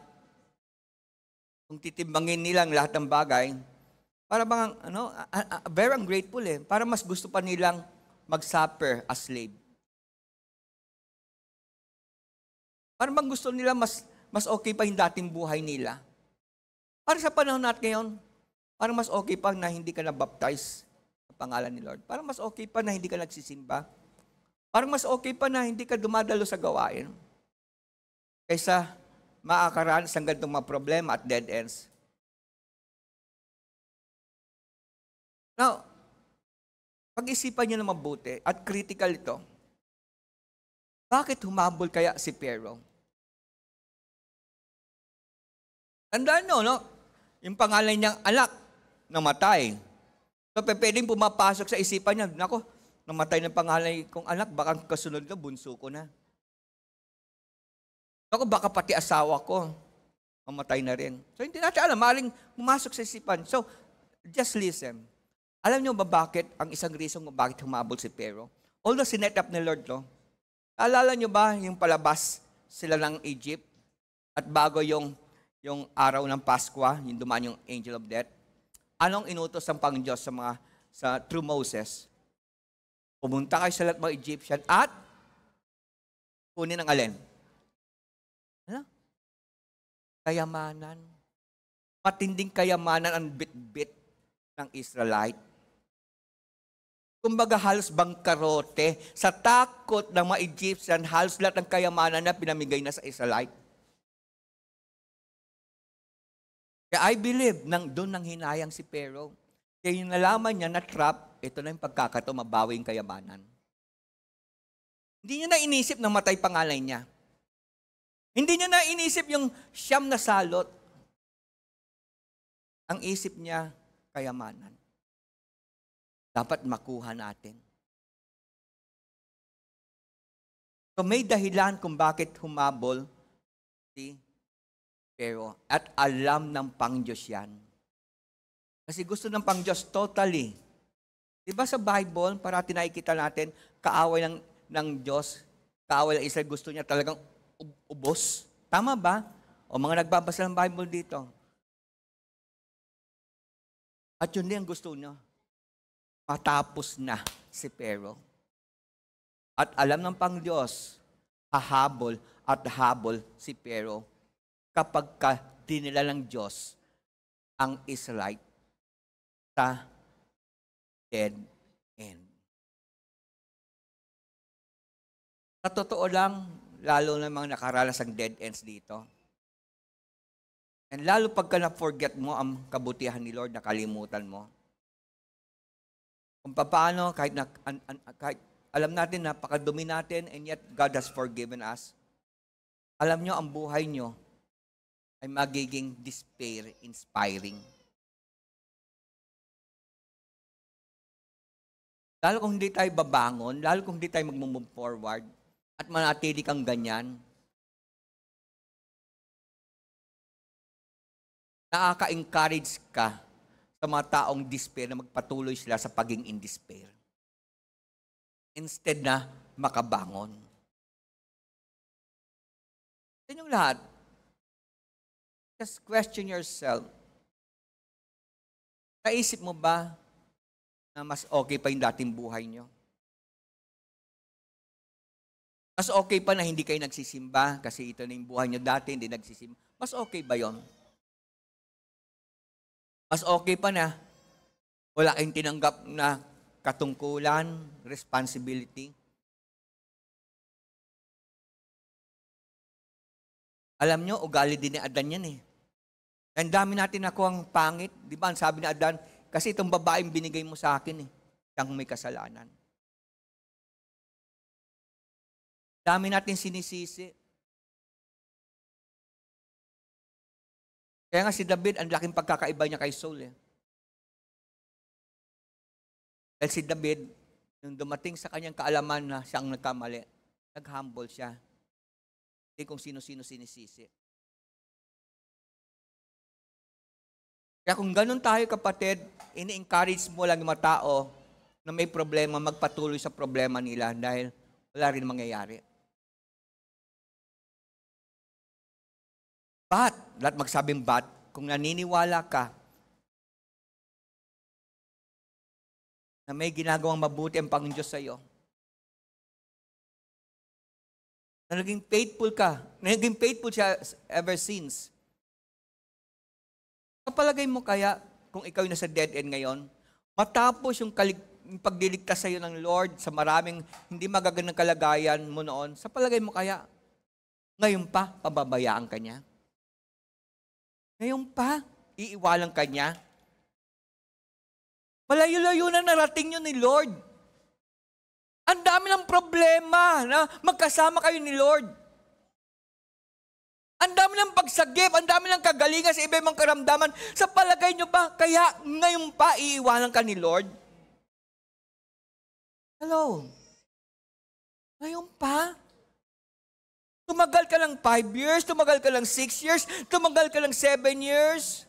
kung titimbangin nilang lahat ng bagay, para bang very ungrateful eh. Para mas gusto pa nilang mag-suffer as slave. Para bang gusto nila mas okay pa yung dating buhay nila. Para sa panahon natin ngayon, parang mas okay pa na hindi ka na-baptize sa pangalan ni Lord. Parang mas okay pa na hindi ka nagsisimba. Parang mas okay pa na hindi ka dumadalo sa gawain. Kaysa makakaranas ng ganitong mga problema at dead ends. Now, pag-isipan nyo na mabuti at critical ito. Bakit humabol kaya si Pharaoh? Tandaan nyo, no? Yung pangalan niyang anak, namatay. So, pwedeng pumapasok sa isipan niya, nako, namatay ng pangalan kong anak, baka kasunod na, bunso ko na. Nako, baka pati asawa ko, mamatay na rin. So, hindi natin alam, maaaring pumasok sa isipan. So, just listen. Alam niyo ba bakit, ang isang reason kung bakit humabol si Pharaoh? Although sinet up ni Lord, no? Alala niyo ba yung palabas sila ng Egypt at bago yung araw ng Pasko, yung dumaan yung angel of death? Anong inutos ng Panginoon Diyos through Moses? Pumunta kayo sa lahat mga Egyptian at kunin ang alin? Ano? Kayamanan. Matinding kayamanan ang bit-bit ng Israelite. Kumbaga halos bangkarote. Sa takot ng mga Egyptian, halos lahat ng kayamanan na pinamigay na sa Israelite. Kaya I believe, doon nang hinayang si Pharaoh. Kaya yung nalaman niya na trap, ito na yung pagkakataon, mabawi yung kayamanan. Hindi niya na inisip na matay pangalay niya. Hindi niya na inisip yung siyam na salot. Ang isip niya, kayamanan. Dapat makuha natin. So may dahilan kung bakit humabol si Pharaoh. At alam ng Pang-Diyos yan. Kasi gusto ng Pang-Diyos totally. Diba sa Bible, parati nakikita natin, kaaway ng Diyos, kaaway ng Israel, gusto niya talagang ubos. Tama ba? O mga nagbabasa ng Bible dito. At yun din ang gusto niya. Matapos na si Pharaoh. At alam ng Pang-Diyos, hahabol at habol si Pharaoh kapag dinila ng Diyos ang Israelite sa dead end. Sa totoo lang, lalo na mga nakaranas ng dead ends dito. And lalo pagka na-forget mo ang kabutihan ni Lord, nakalimutan mo. Kung paano, kahit alam natin, napakadumi natin, and yet God has forgiven us. Alam nyo, ang buhay nyo ay magiging despair-inspiring. Lalo kung hindi tayo babangon, lalo kung hindi tayo mag-move forward, at manatili kang ganyan, nakaka-encourage ka sa mga taong despair na magpatuloy sila sa pagiging in despair. Instead na makabangon. Sa inyong lahat, just question yourself. Naisip mo ba na mas okay pa yung dating buhay nyo? Mas okay pa na hindi kayo nagsisimba kasi ito na yung buhay nyo dati, hindi nagsisimba. Mas okay ba yon? Mas okay pa na wala kayong tinanggap na katungkulan, responsibility. Alam nyo, ugali din ni Adan yan eh. Ang dami natin ako ang pangit. Di ba? Ang sabi ni Adan, kasi itong babaeng binigay mo sa akin eh. Siyang may kasalanan. Dami natin sinisisi. Kaya nga si David, ang laking pagkakaiba niya kay Saul eh. Dahil si David, nung dumating sa kanyang kaalaman na siyang nagkamali, nag-humble siya. Hindi kung sino-sino sinisisi. Kaya kung ganun tayo kapatid, ini-encourage mo lang yung mga tao na may problema, magpatuloy sa problema nila dahil wala rin mangyayari. But, lahat magsabing but, kung naniniwala ka na may ginagawang mabuti ang Panginoon sa iyo, na naging faithful ka, naging faithful siya ever since, kapalagay mo kaya, kung ikaw yung nasa dead end ngayon, matapos yung pagdiligtas sa iyo ng Lord sa maraming hindi magagandang kalagayan mo noon, sa palagay mo kaya, ngayon pa, pababayaan ka niya? Ngayon pa, iiwalang ka niya? Malayo-layo na narating yun ni Lord. Ang dami ng problema na magkasama kayo ni Lord. Ang dami ng pagsagip, ang dami ng kagalingan sa iba-ibang karamdaman. Sa palagay nyo ba, kaya ngayon pa iiwanan ka ni Lord? Hello? Ngayon pa? Tumagal ka lang 5 years, tumagal ka lang 6 years, tumagal ka lang 7 years.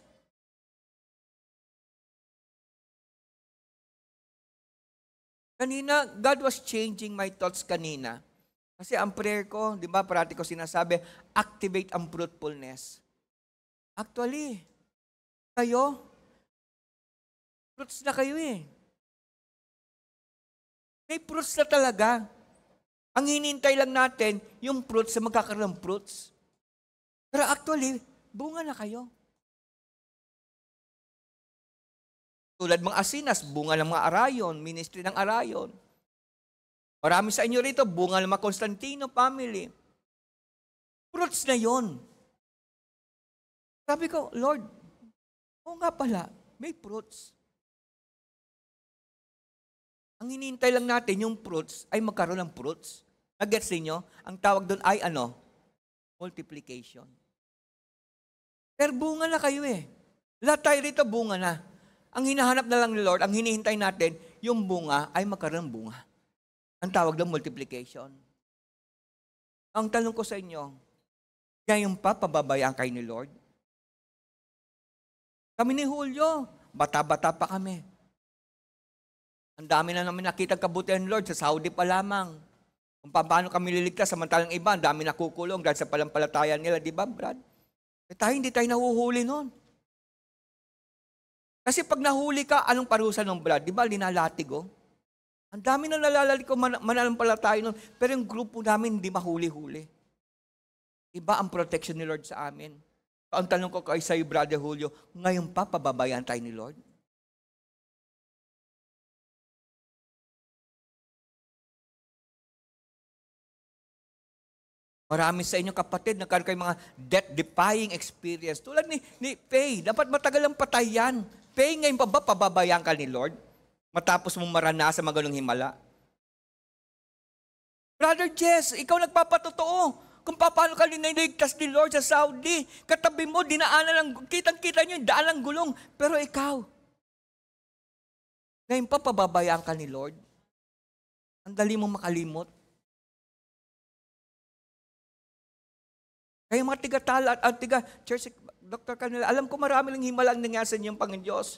Kanina, God was changing my thoughts kanina. Kasi ang prayer ko, di ba, parati ko sinasabi, activate ang fruitfulness. Actually, kayo, fruits na kayo eh. May fruits na talaga. Ang hinintay lang natin, yung fruits na magkakaroon ng fruits. Pero actually, bunga na kayo. Tulad mga asinas, bunga ng mga arayon, ministry ng arayon. Marami sa inyo rito, bunga ng mga Constantino family. Fruits na yon. Sabi ko, Lord, Oo nga pala, may fruits. Ang hinihintay lang natin, yung fruits, ay magkaroon ng fruits. Nag-gets ninyo? Ang tawag doon ay ano? Multiplication. Pero bunga na kayo eh. Lahat tayo rito bunga na. Ang hinahanap na lang ni Lord, ang hinihintay natin, yung bunga ay magkaroon ng bunga. Ang tawag doon multiplication. Ang tanong ko sa inyo, ngayon pa pababayaan kayo ni Lord? Kami ni Julio, bata-bata pa kami. Ang dami na namin nakita kabutihan ni Lord sa Saudi pa lamang. Kung paano kami liligtas, samantalang iba, ang dami nakukulong dahil sa palampalatayan nila, di ba, Brad? Hindi tayo nahuhuli noon. Kasi pag nahuli ka, anong parusa ng Brad? Di ba, linalatig, oh? Ang dami na nalalalik ko mananampalataya noon, pero yung grupo namin hindi mahuli-huli. Iba ang protection ni Lord sa amin. So, ang tanong ko kay sa'yo, Brother Julio, ngayon pa pababayaan tayo ni Lord? Marami sa inyo kapatid, nagkaroon kayo mga death-defying experience. Tulad ni Faye, dapat matagal ang patay yan. Faye, ngayon pa ba pababayaan ka ni Lord? Matapos mong maranasan magalong himala. Brother Jess, ikaw nagpapatotoo kung paano ka niligtas ni Lord sa Saudi. Katabi mo, dinaanan ng, kitang-kita nyo yung daan ng gulong. Pero ikaw, ngayon pa pababayaan ka ni Lord? Ang dali mong makalimot. Kaya mga tiga-tala at tiga-church, Dr. Canela, alam ko marami lang himala ang nangyari sa inyong Panginoon Diyos.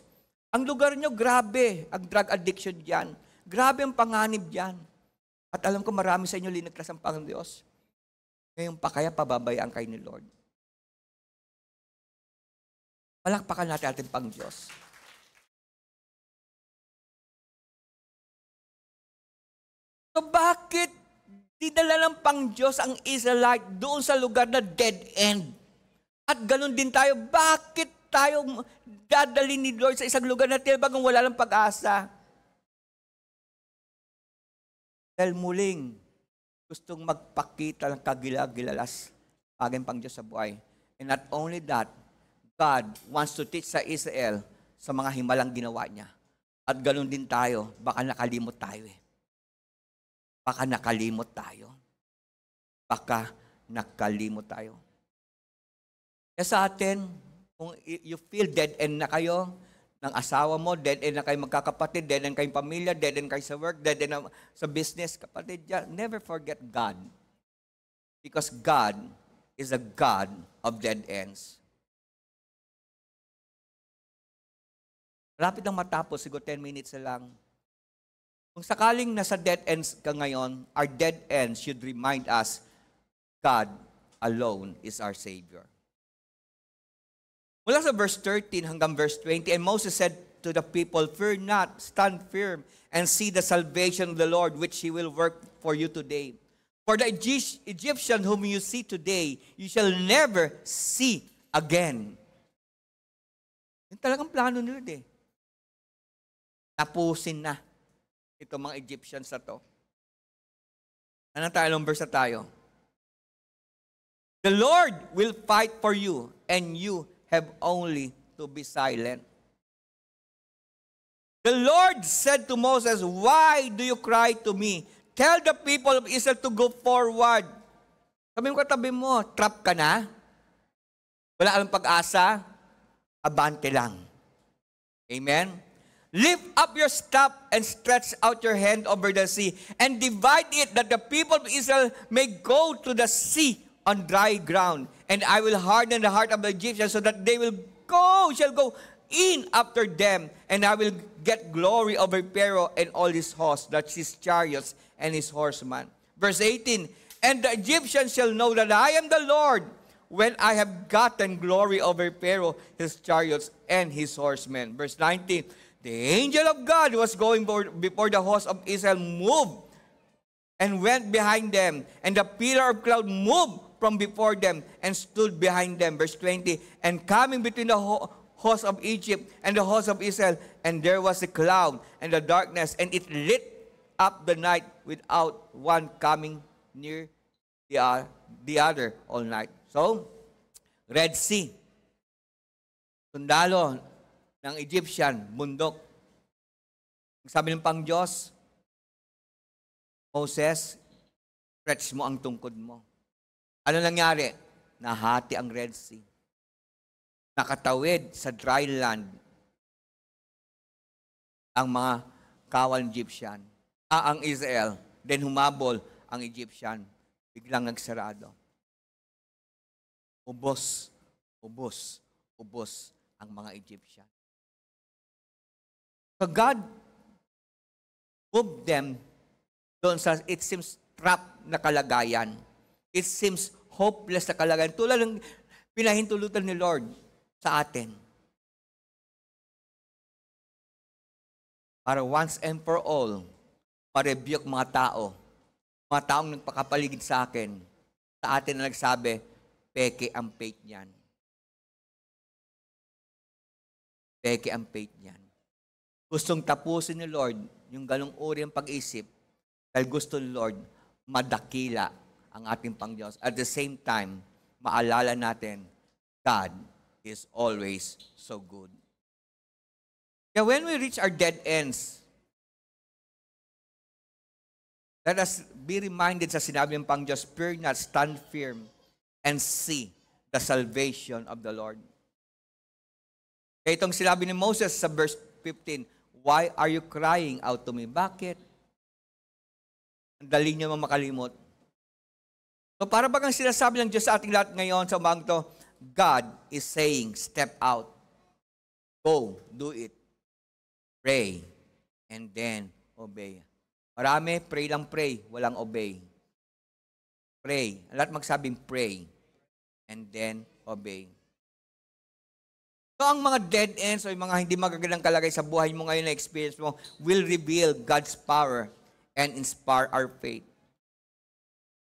Ang lugar nyo, grabe ang drug addiction dyan. Grabe ang panganib dyan. At alam ko marami sa inyo linagtas ang Panginoon Diyos. Ngayon pa kaya pababayaan kayo ni Lord. Palakpakan natin ating Panginoon Diyos. So bakit dinala ng Panginoon ang Israelite doon sa lugar na dead end? At ganun din tayo, bakit tayo dadalhin ni Lord sa isang lugar na tinabagang wala ng pag-asa? Dahil muling gustong magpakita ng kagilagilalas bagay pang Diyos sa buhay. And not only that, God wants to teach sa Israel sa mga himalang ginawa niya. At ganun din tayo, baka nakalimot tayo eh. Baka nakalimot tayo. Baka nakalimot tayo. Kaya sa atin, kung you feel dead end na kayo, ng asawa mo, dead end na kayo magkakapatid, dead end kayong pamilya, dead end kayo sa work, dead end sa business, kapatid, never forget God. Because God is a God of dead ends. Malapit lang matapos, siguro 10 minutes na lang. Kung sakaling nasa dead ends ka ngayon, our dead ends should remind us, God alone is our Savior. Mula sa verse 13 hanggang verse 20, and Moses said to the people, "Fear not, stand firm, and see the salvation of the Lord, which He will work for you today. For the Egyptian whom you see today, you shall never see again." Yung talagang plano ni Lord eh. Tapusin na itong mga Egyptians na to. Anong tayo? Anong verse na tayo? The Lord will fight for you, and you have only to be silent. The Lord said to Moses, "Why do you cry to me? Tell the people of Israel to go forward." Sabi mo katabi mo, trap ka na? Wala kang pag-asa? Abante lang. Amen? Lift up your staff and stretch out your hand over the sea and divide it that the people of Israel may go to the sea on dry ground. And I will harden the heart of the Egyptians so that they shall go in after them. And I will get glory over Pharaoh and all his hosts, that's his chariots and his horsemen. Verse 18, and the Egyptians shall know that I am the Lord when I have gotten glory over Pharaoh, his chariots, and his horsemen. Verse 19, the angel of God was going before the host of Israel moved and went behind them, and the pillar of cloud moved from before them and stood behind them. Verse 20, and coming between the host of Egypt and the host of Israel, and there was a cloud and a darkness, and it lit up the night without one coming near the other all night. So, Red Sea. Sundalo, ng Egyptian, bundok. Sabi ng pang Diyos, Moses, stretch mo ang tungkod mo. Ano nangyari? Nahati ang Red Sea. Nakatawid sa dry land ang mga kawal Egyptian. Ang Israel. Then humabol ang Egyptian. Biglang nagsarado. Ubos ang mga Egyptian. So God moved them doon sa, it seems, trap na kalagayan. It seems hopeless na kalagayan. Tulad ng pinahintulutan ni Lord sa atin. Para once and for all, ma-rebuke mga tao. Mga taong nagpakapaligid sa akin, sa atin na nagsabi, peke ang faith niyan. Peke ang faith niyan. Gustong tapusin ni Lord yung ganong uri ng pag-isip dahil gusto ni Lord madakila ang ating Pangdiyos. At the same time, maalala natin, God is always so good. Kaya when we reach our dead ends, let us be reminded sa sinabi ng Pangdiyos, fear not, stand firm, and see the salvation of the Lord. Kaya itong sinabi ni Moses sa verse 15, why are you crying out to me? Bakit? Ang dali niyo makalimot. So para bagang sinasabi ng Diyos sa ating lahat ngayon sa umagang to, God is saying, step out. Go, do it. Pray, and then obey. Marami, pray lang pray, walang obey. Pray. Lahat magsabing pray, and then obey. So ang mga dead ends o yung mga hindi magagandang kalagay sa buhay mo ngayon na experience mo will reveal God's power and inspire our faith.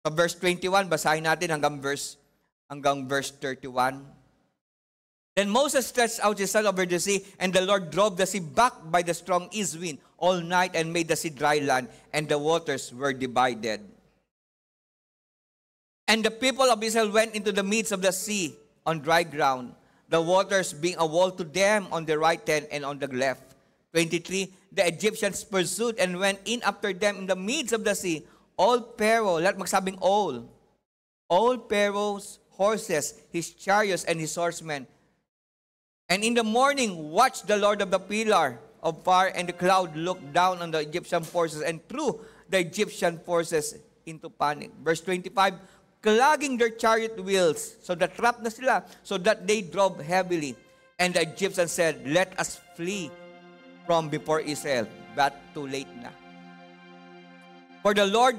So verse 21, basahin natin hanggang verse 31. Then Moses stretched out his hand over the sea, and the Lord drove the sea back by the strong east wind all night and made the sea dry land, and the waters were divided. And the people of Israel went into the midst of the sea on dry ground, the waters being a wall to them on the right hand and on the left. 23, the Egyptians pursued and went in after them in the midst of the sea. All Pharaoh, lahat magsabing all Pharaoh's horses, his chariots, and his horsemen. And in the morning, watched the Lord of the pillar of fire and the cloud looked down on the Egyptian forces and threw the Egyptian forces into panic. Verse 25, clogging their chariot wheels, so that trap na sila, so that they drove heavily. And the Egyptians said, let us flee from before Israel, but too late na. For the Lord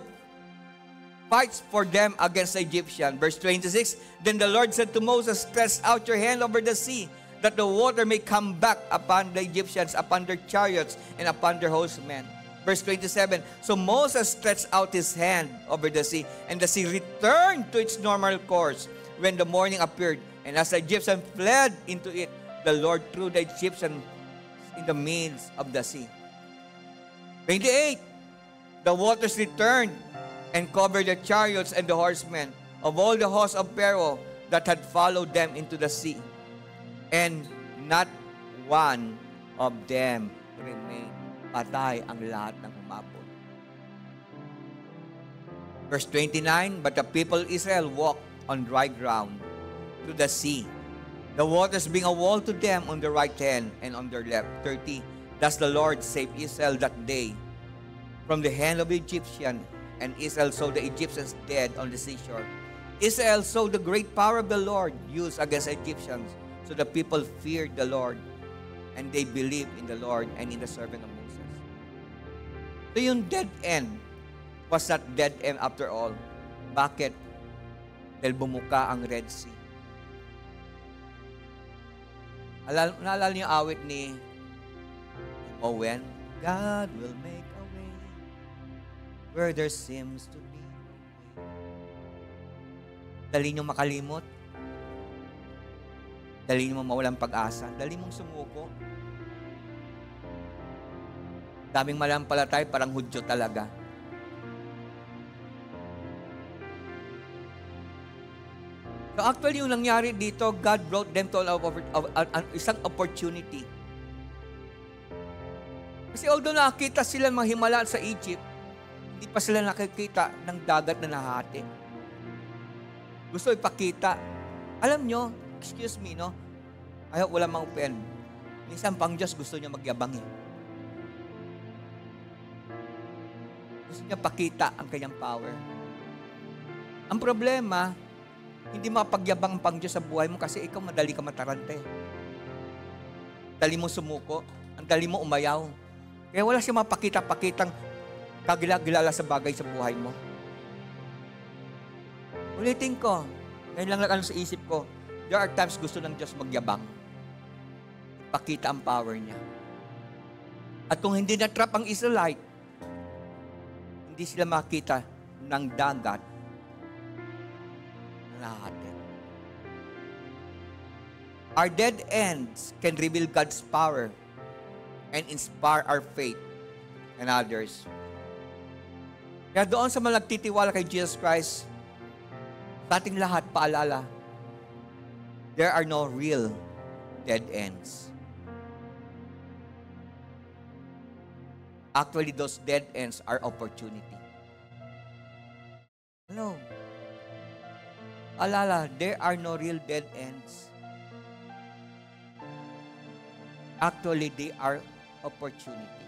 fights for them against the Egyptians. Verse 26, then the Lord said to Moses, stretch out your hand over the sea, that the water may come back upon the Egyptians, upon their chariots, and upon their horsemen. Verse 27, so Moses stretched out his hand over the sea, and the sea returned to its normal course when the morning appeared. And as the Egyptians fled into it, the Lord threw the Egyptians in the midst of the sea. 28, the waters returned and covered the chariots and the horsemen of all the hosts of Pharaoh that had followed them into the sea. And not one of them remained. Patay ang lahat ng humabol. Verse 29, but the people of Israel walked on dry ground through the sea, the waters being a wall to them on the right hand and on their left. 30, thus the Lord saved Israel that day from the hand of the Egyptian, and Israel saw the Egyptians dead on the seashore. Israel saw the great power of the Lord used against the Egyptians. So the people feared the Lord, and they believed in the Lord and in the servant of Moses. So yung dead end was not dead end after all. Bakit? Dahil bumuka ang Red Sea. Naalala niyo awit ni Owen? God will make a way where there seems to be no way. Dali niyo makalimot. Dali mo mawalang pag-asa. Dali mong sumuko. Daming malampalatay, parang Hudyo talaga. So actually, yung nangyari dito, God brought them to isang opportunity Kasi although nakakita sila ng mga himala sa Egypt, hindi pa sila nakikita ng dagat na nahati. Gusto ipakita. Alam nyo, excuse me, no? Ayaw, wala mang offend. Minsan pang Diyos gusto niya magyabang eh. Gusto niya pakita ang kanyang power. Ang problema, hindi mapagyabang ang pang Diyos sa buhay mo kasi ikaw madali ka matarante. Dali mo sumuko, ang dali mo umayaw. Kaya wala siya mapakita-pakitang kagila-gilala sa bagay sa buhay mo. Ulitin ko, ngayon lang ano sa isip ko, there are times gusto ng Diyos magyabang. Pakita ang power niya. At kung hindi na-trap ang Israelite, hindi sila makita ng dagat na nahati. Our dead ends can reveal God's power and inspire our faith and others. Kaya doon sa mga nagtitiwala kay Jesus Christ, sa ating lahat, paalala, there are no real dead ends. Actually, those dead ends are opportunity. No. Paalala, there are no real dead ends. Actually, they are opportunity.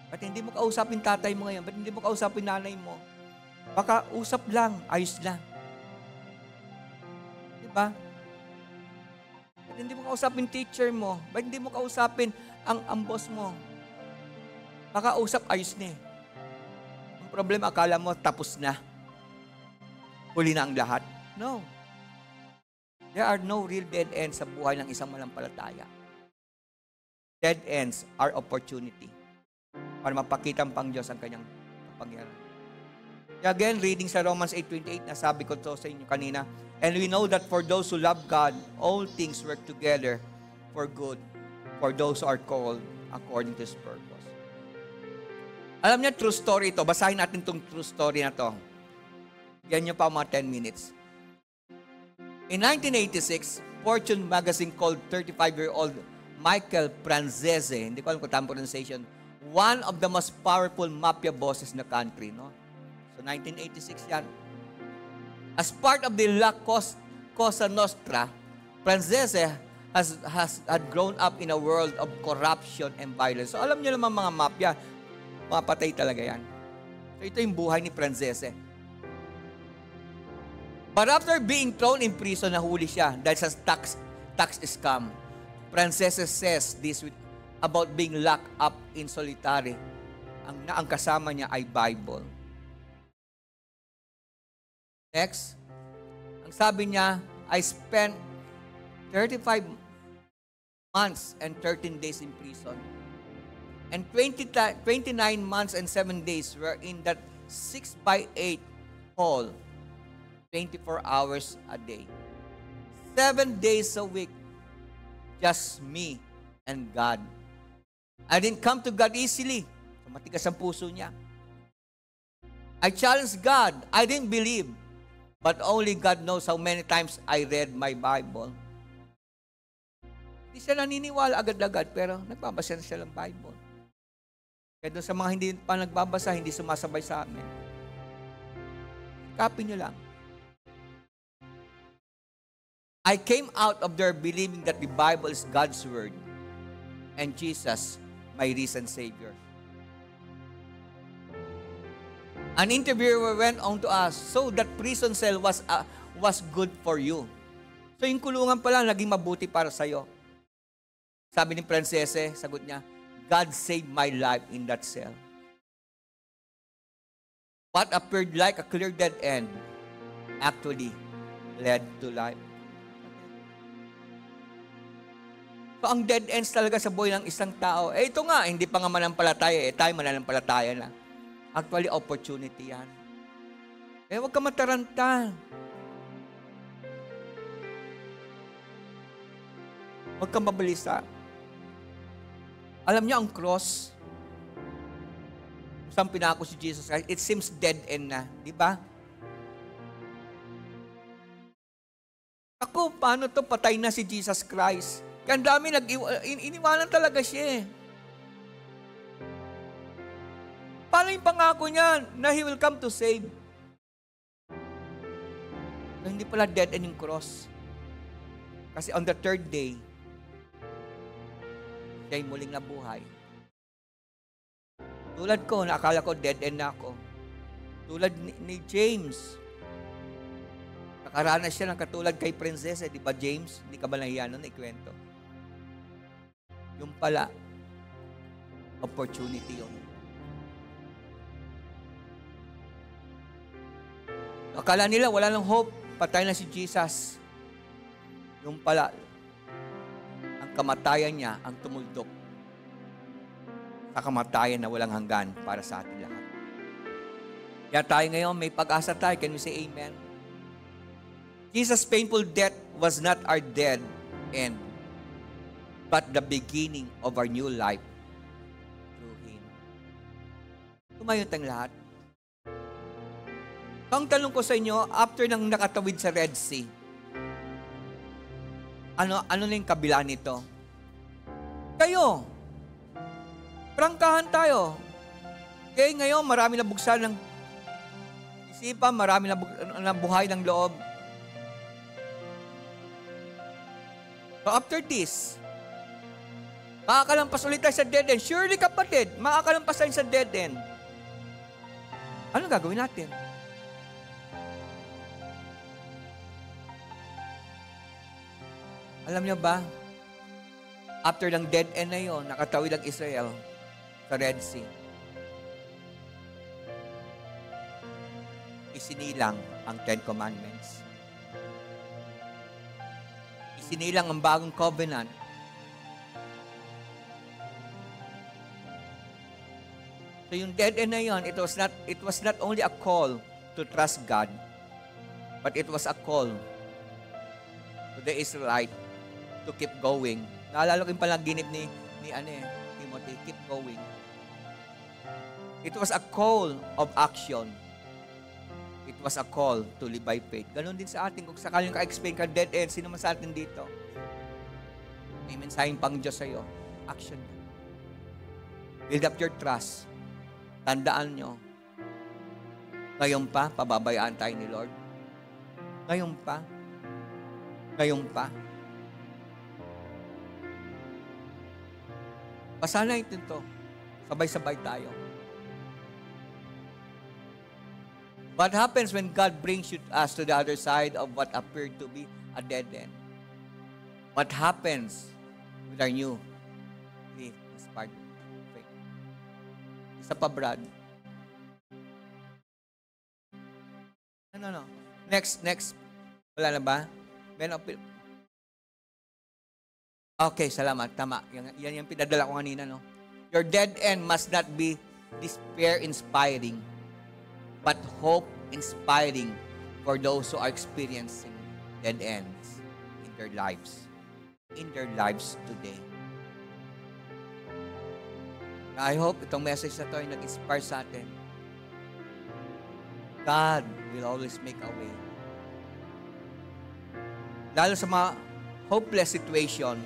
Ba't hindi mo kausapin tatay mo ngayon? Ba't hindi mo kausapin nanay mo? Baka usap lang, ayos na. Diba? Ba't hindi mo kausapin teacher mo? Ba't hindi mo kausapin ang boss mo? Baka usap, ayos na eh. Ang problema, akala mo tapos na. Huli na ang lahat. No. There are no real dead ends sa buhay ng isang malampalataya. Dead ends are opportunity para mapakita ang Diyos ang kanyang kapangyarihan. Again, reading sa Romans 8:28, nasabi ko to sa inyo kanina, and we know that for those who love God, all things work together for good, for those who are called according to His purpose. Alam niyo, true story ito. Basahin natin itong true story na to. Yan nyo pa mga 10 minutes. In 1986, Fortune magazine called 35-year-old Michael Franzese, hindi ko alam kung tamang pronunciation, one of the most powerful mafia bosses in the country. No? So 1986 yan. As part of the La Cosa Nostra, Franzese had grown up in a world of corruption and violence. So alam niyo naman mga mafia, mapatay talaga yan. So ito yung buhay ni Franzese. But after being thrown in prison, nahuli siya dahil sa tax scam. Franzese says this about being locked up in solitary. Ang kasama niya ay Bible. Next, ang sabi niya, I spent 35 months and 13 days in prison. And 29 months and 7 days were in that 6x8 hall, 24 hours a day. 7 days a week, just me and God. I didn't come to God easily. Matigas ang puso niya. I challenged God. I didn't believe. But only God knows how many times I read my Bible. Hindi siya naniniwala agad-agad, pero nagbabasa na siya ng Bible. Kaya doon sa mga hindi pa nagbabasa, hindi sumasabay sa amin. Copy nyo lang. I came out of there believing that the Bible is God's Word and Jesus, my risen Savior. An interviewer went on to ask, so that prison cell was good for you. So yung kulungan pala naging mabuti para sa'yo. Sabi ni Franzese, sagot niya, God saved my life in that cell. What appeared like a clear dead end actually led to life. So, ang dead ends talaga sa buhay ng isang tao, ito nga, hindi pa nga mananampalataya, tayo mananampalataya na. Actually, opportunity yan. Huwag ka mataranta. Huwag ka mabalisa. Alam niyo, ang cross, saan pinako si Jesus Christ, it seems dead end na. Di ba? Ako, paano to? Patay na si Jesus Christ. Kaya ang dami, iniwanan talaga siya eh. Paano yung pangako niya na He will come to save? Na hindi pala dead end yung cross. Kasi on the third day, siya ay muling nabuhay. Tulad ko, nakakala ko dead end na ako. Tulad ni James. Nakaranas siya ng katulad kay Prinsesa, di ba James? Hindi ka ba nahiya nun ikwento? Yung pala, opportunity yun. Akala nila wala nang hope, patay na si Jesus. Yung pala, ang kamatayan niya ang tumuldok sa kamatayan na walang hanggan para sa atin lahat. Kaya tayo ngayon, may pag-asa tayo. Can we say amen? Jesus' painful death was not our dead end, but the beginning of our new life through Him. Tumayo tayong lahat. Ang tanong ko sa inyo, after nang nakatawid sa Red Sea, ano na yung kabila nito? Kayo, prangkahan tayo. Kaya ngayon, marami na buksan ng isipan, marami na buhay ng loob. So after this, makakalampas ulit tayo sa dead end. Surely kapatid, makakalampas tayo sa dead end. Ano gagawin natin? Alam niyo ba, after ng dead end na yun, nakatawid ang Israel sa Red Sea. Isinilang ang Ten Commandments. Isinilang ang bagong covenant. So yung dead end na yun, it was not only a call to trust God, but it was a call to the Israelite to keep going. Naalala ko yung palaginip ni Timothy, keep going. It was a call of action. It was a call to live by faith. Ganon din sa atin. Kung sakaling ka-explain ka dead end, sino man sa atin dito? May mensaheng pang Diyos sa'yo. Action. Build up your trust. Tandaan nyo, ngayon pa, pababayaan tayo ni Lord. Ngayon pa. Ngayon pa. Pasanay ito. Sabay-sabay tayo. What happens when God brings us to the other side of what appeared to be a dead end? What happens with our new faith? Isa pa, Brad. No. Next. Wala na ba? Okay, salamat. Tama. Yan yung pinadala ko kanina, no? Your dead end must not be despair-inspiring, but hope-inspiring for those who are experiencing dead ends in their lives. In their lives today. I hope itong message na ito ay nag-inspire sa atin. God will always make a way. Lalo sa mga hopeless situation,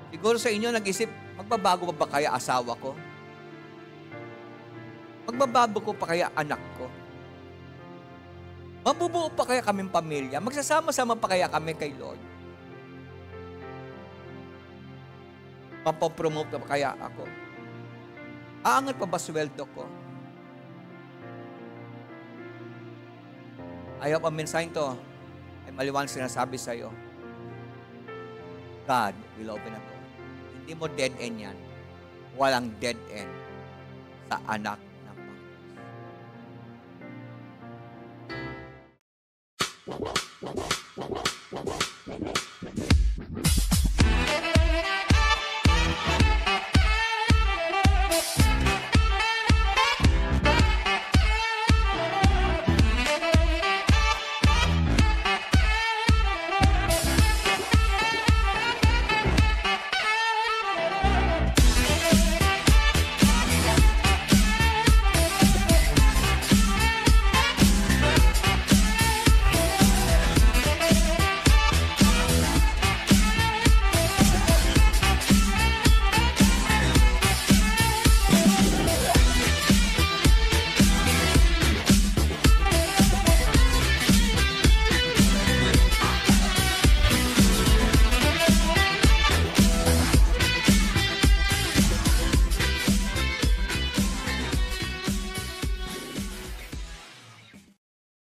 siguro sa inyo nag-isip, magbabago pa ba kaya asawa ko? Magbabago ko pa kaya anak ko? Mabubuo pa kaya kaming pamilya? Magsasama-sama pa kaya kami kay Lord? Mapopromote pa kaya ako? Aangat pa ba sweldo ko? Ayaw pa mensahe to ay maliwanag sinasabi sa'yo. God will open a door. Hindi mo dead end yan. Walang dead end sa anak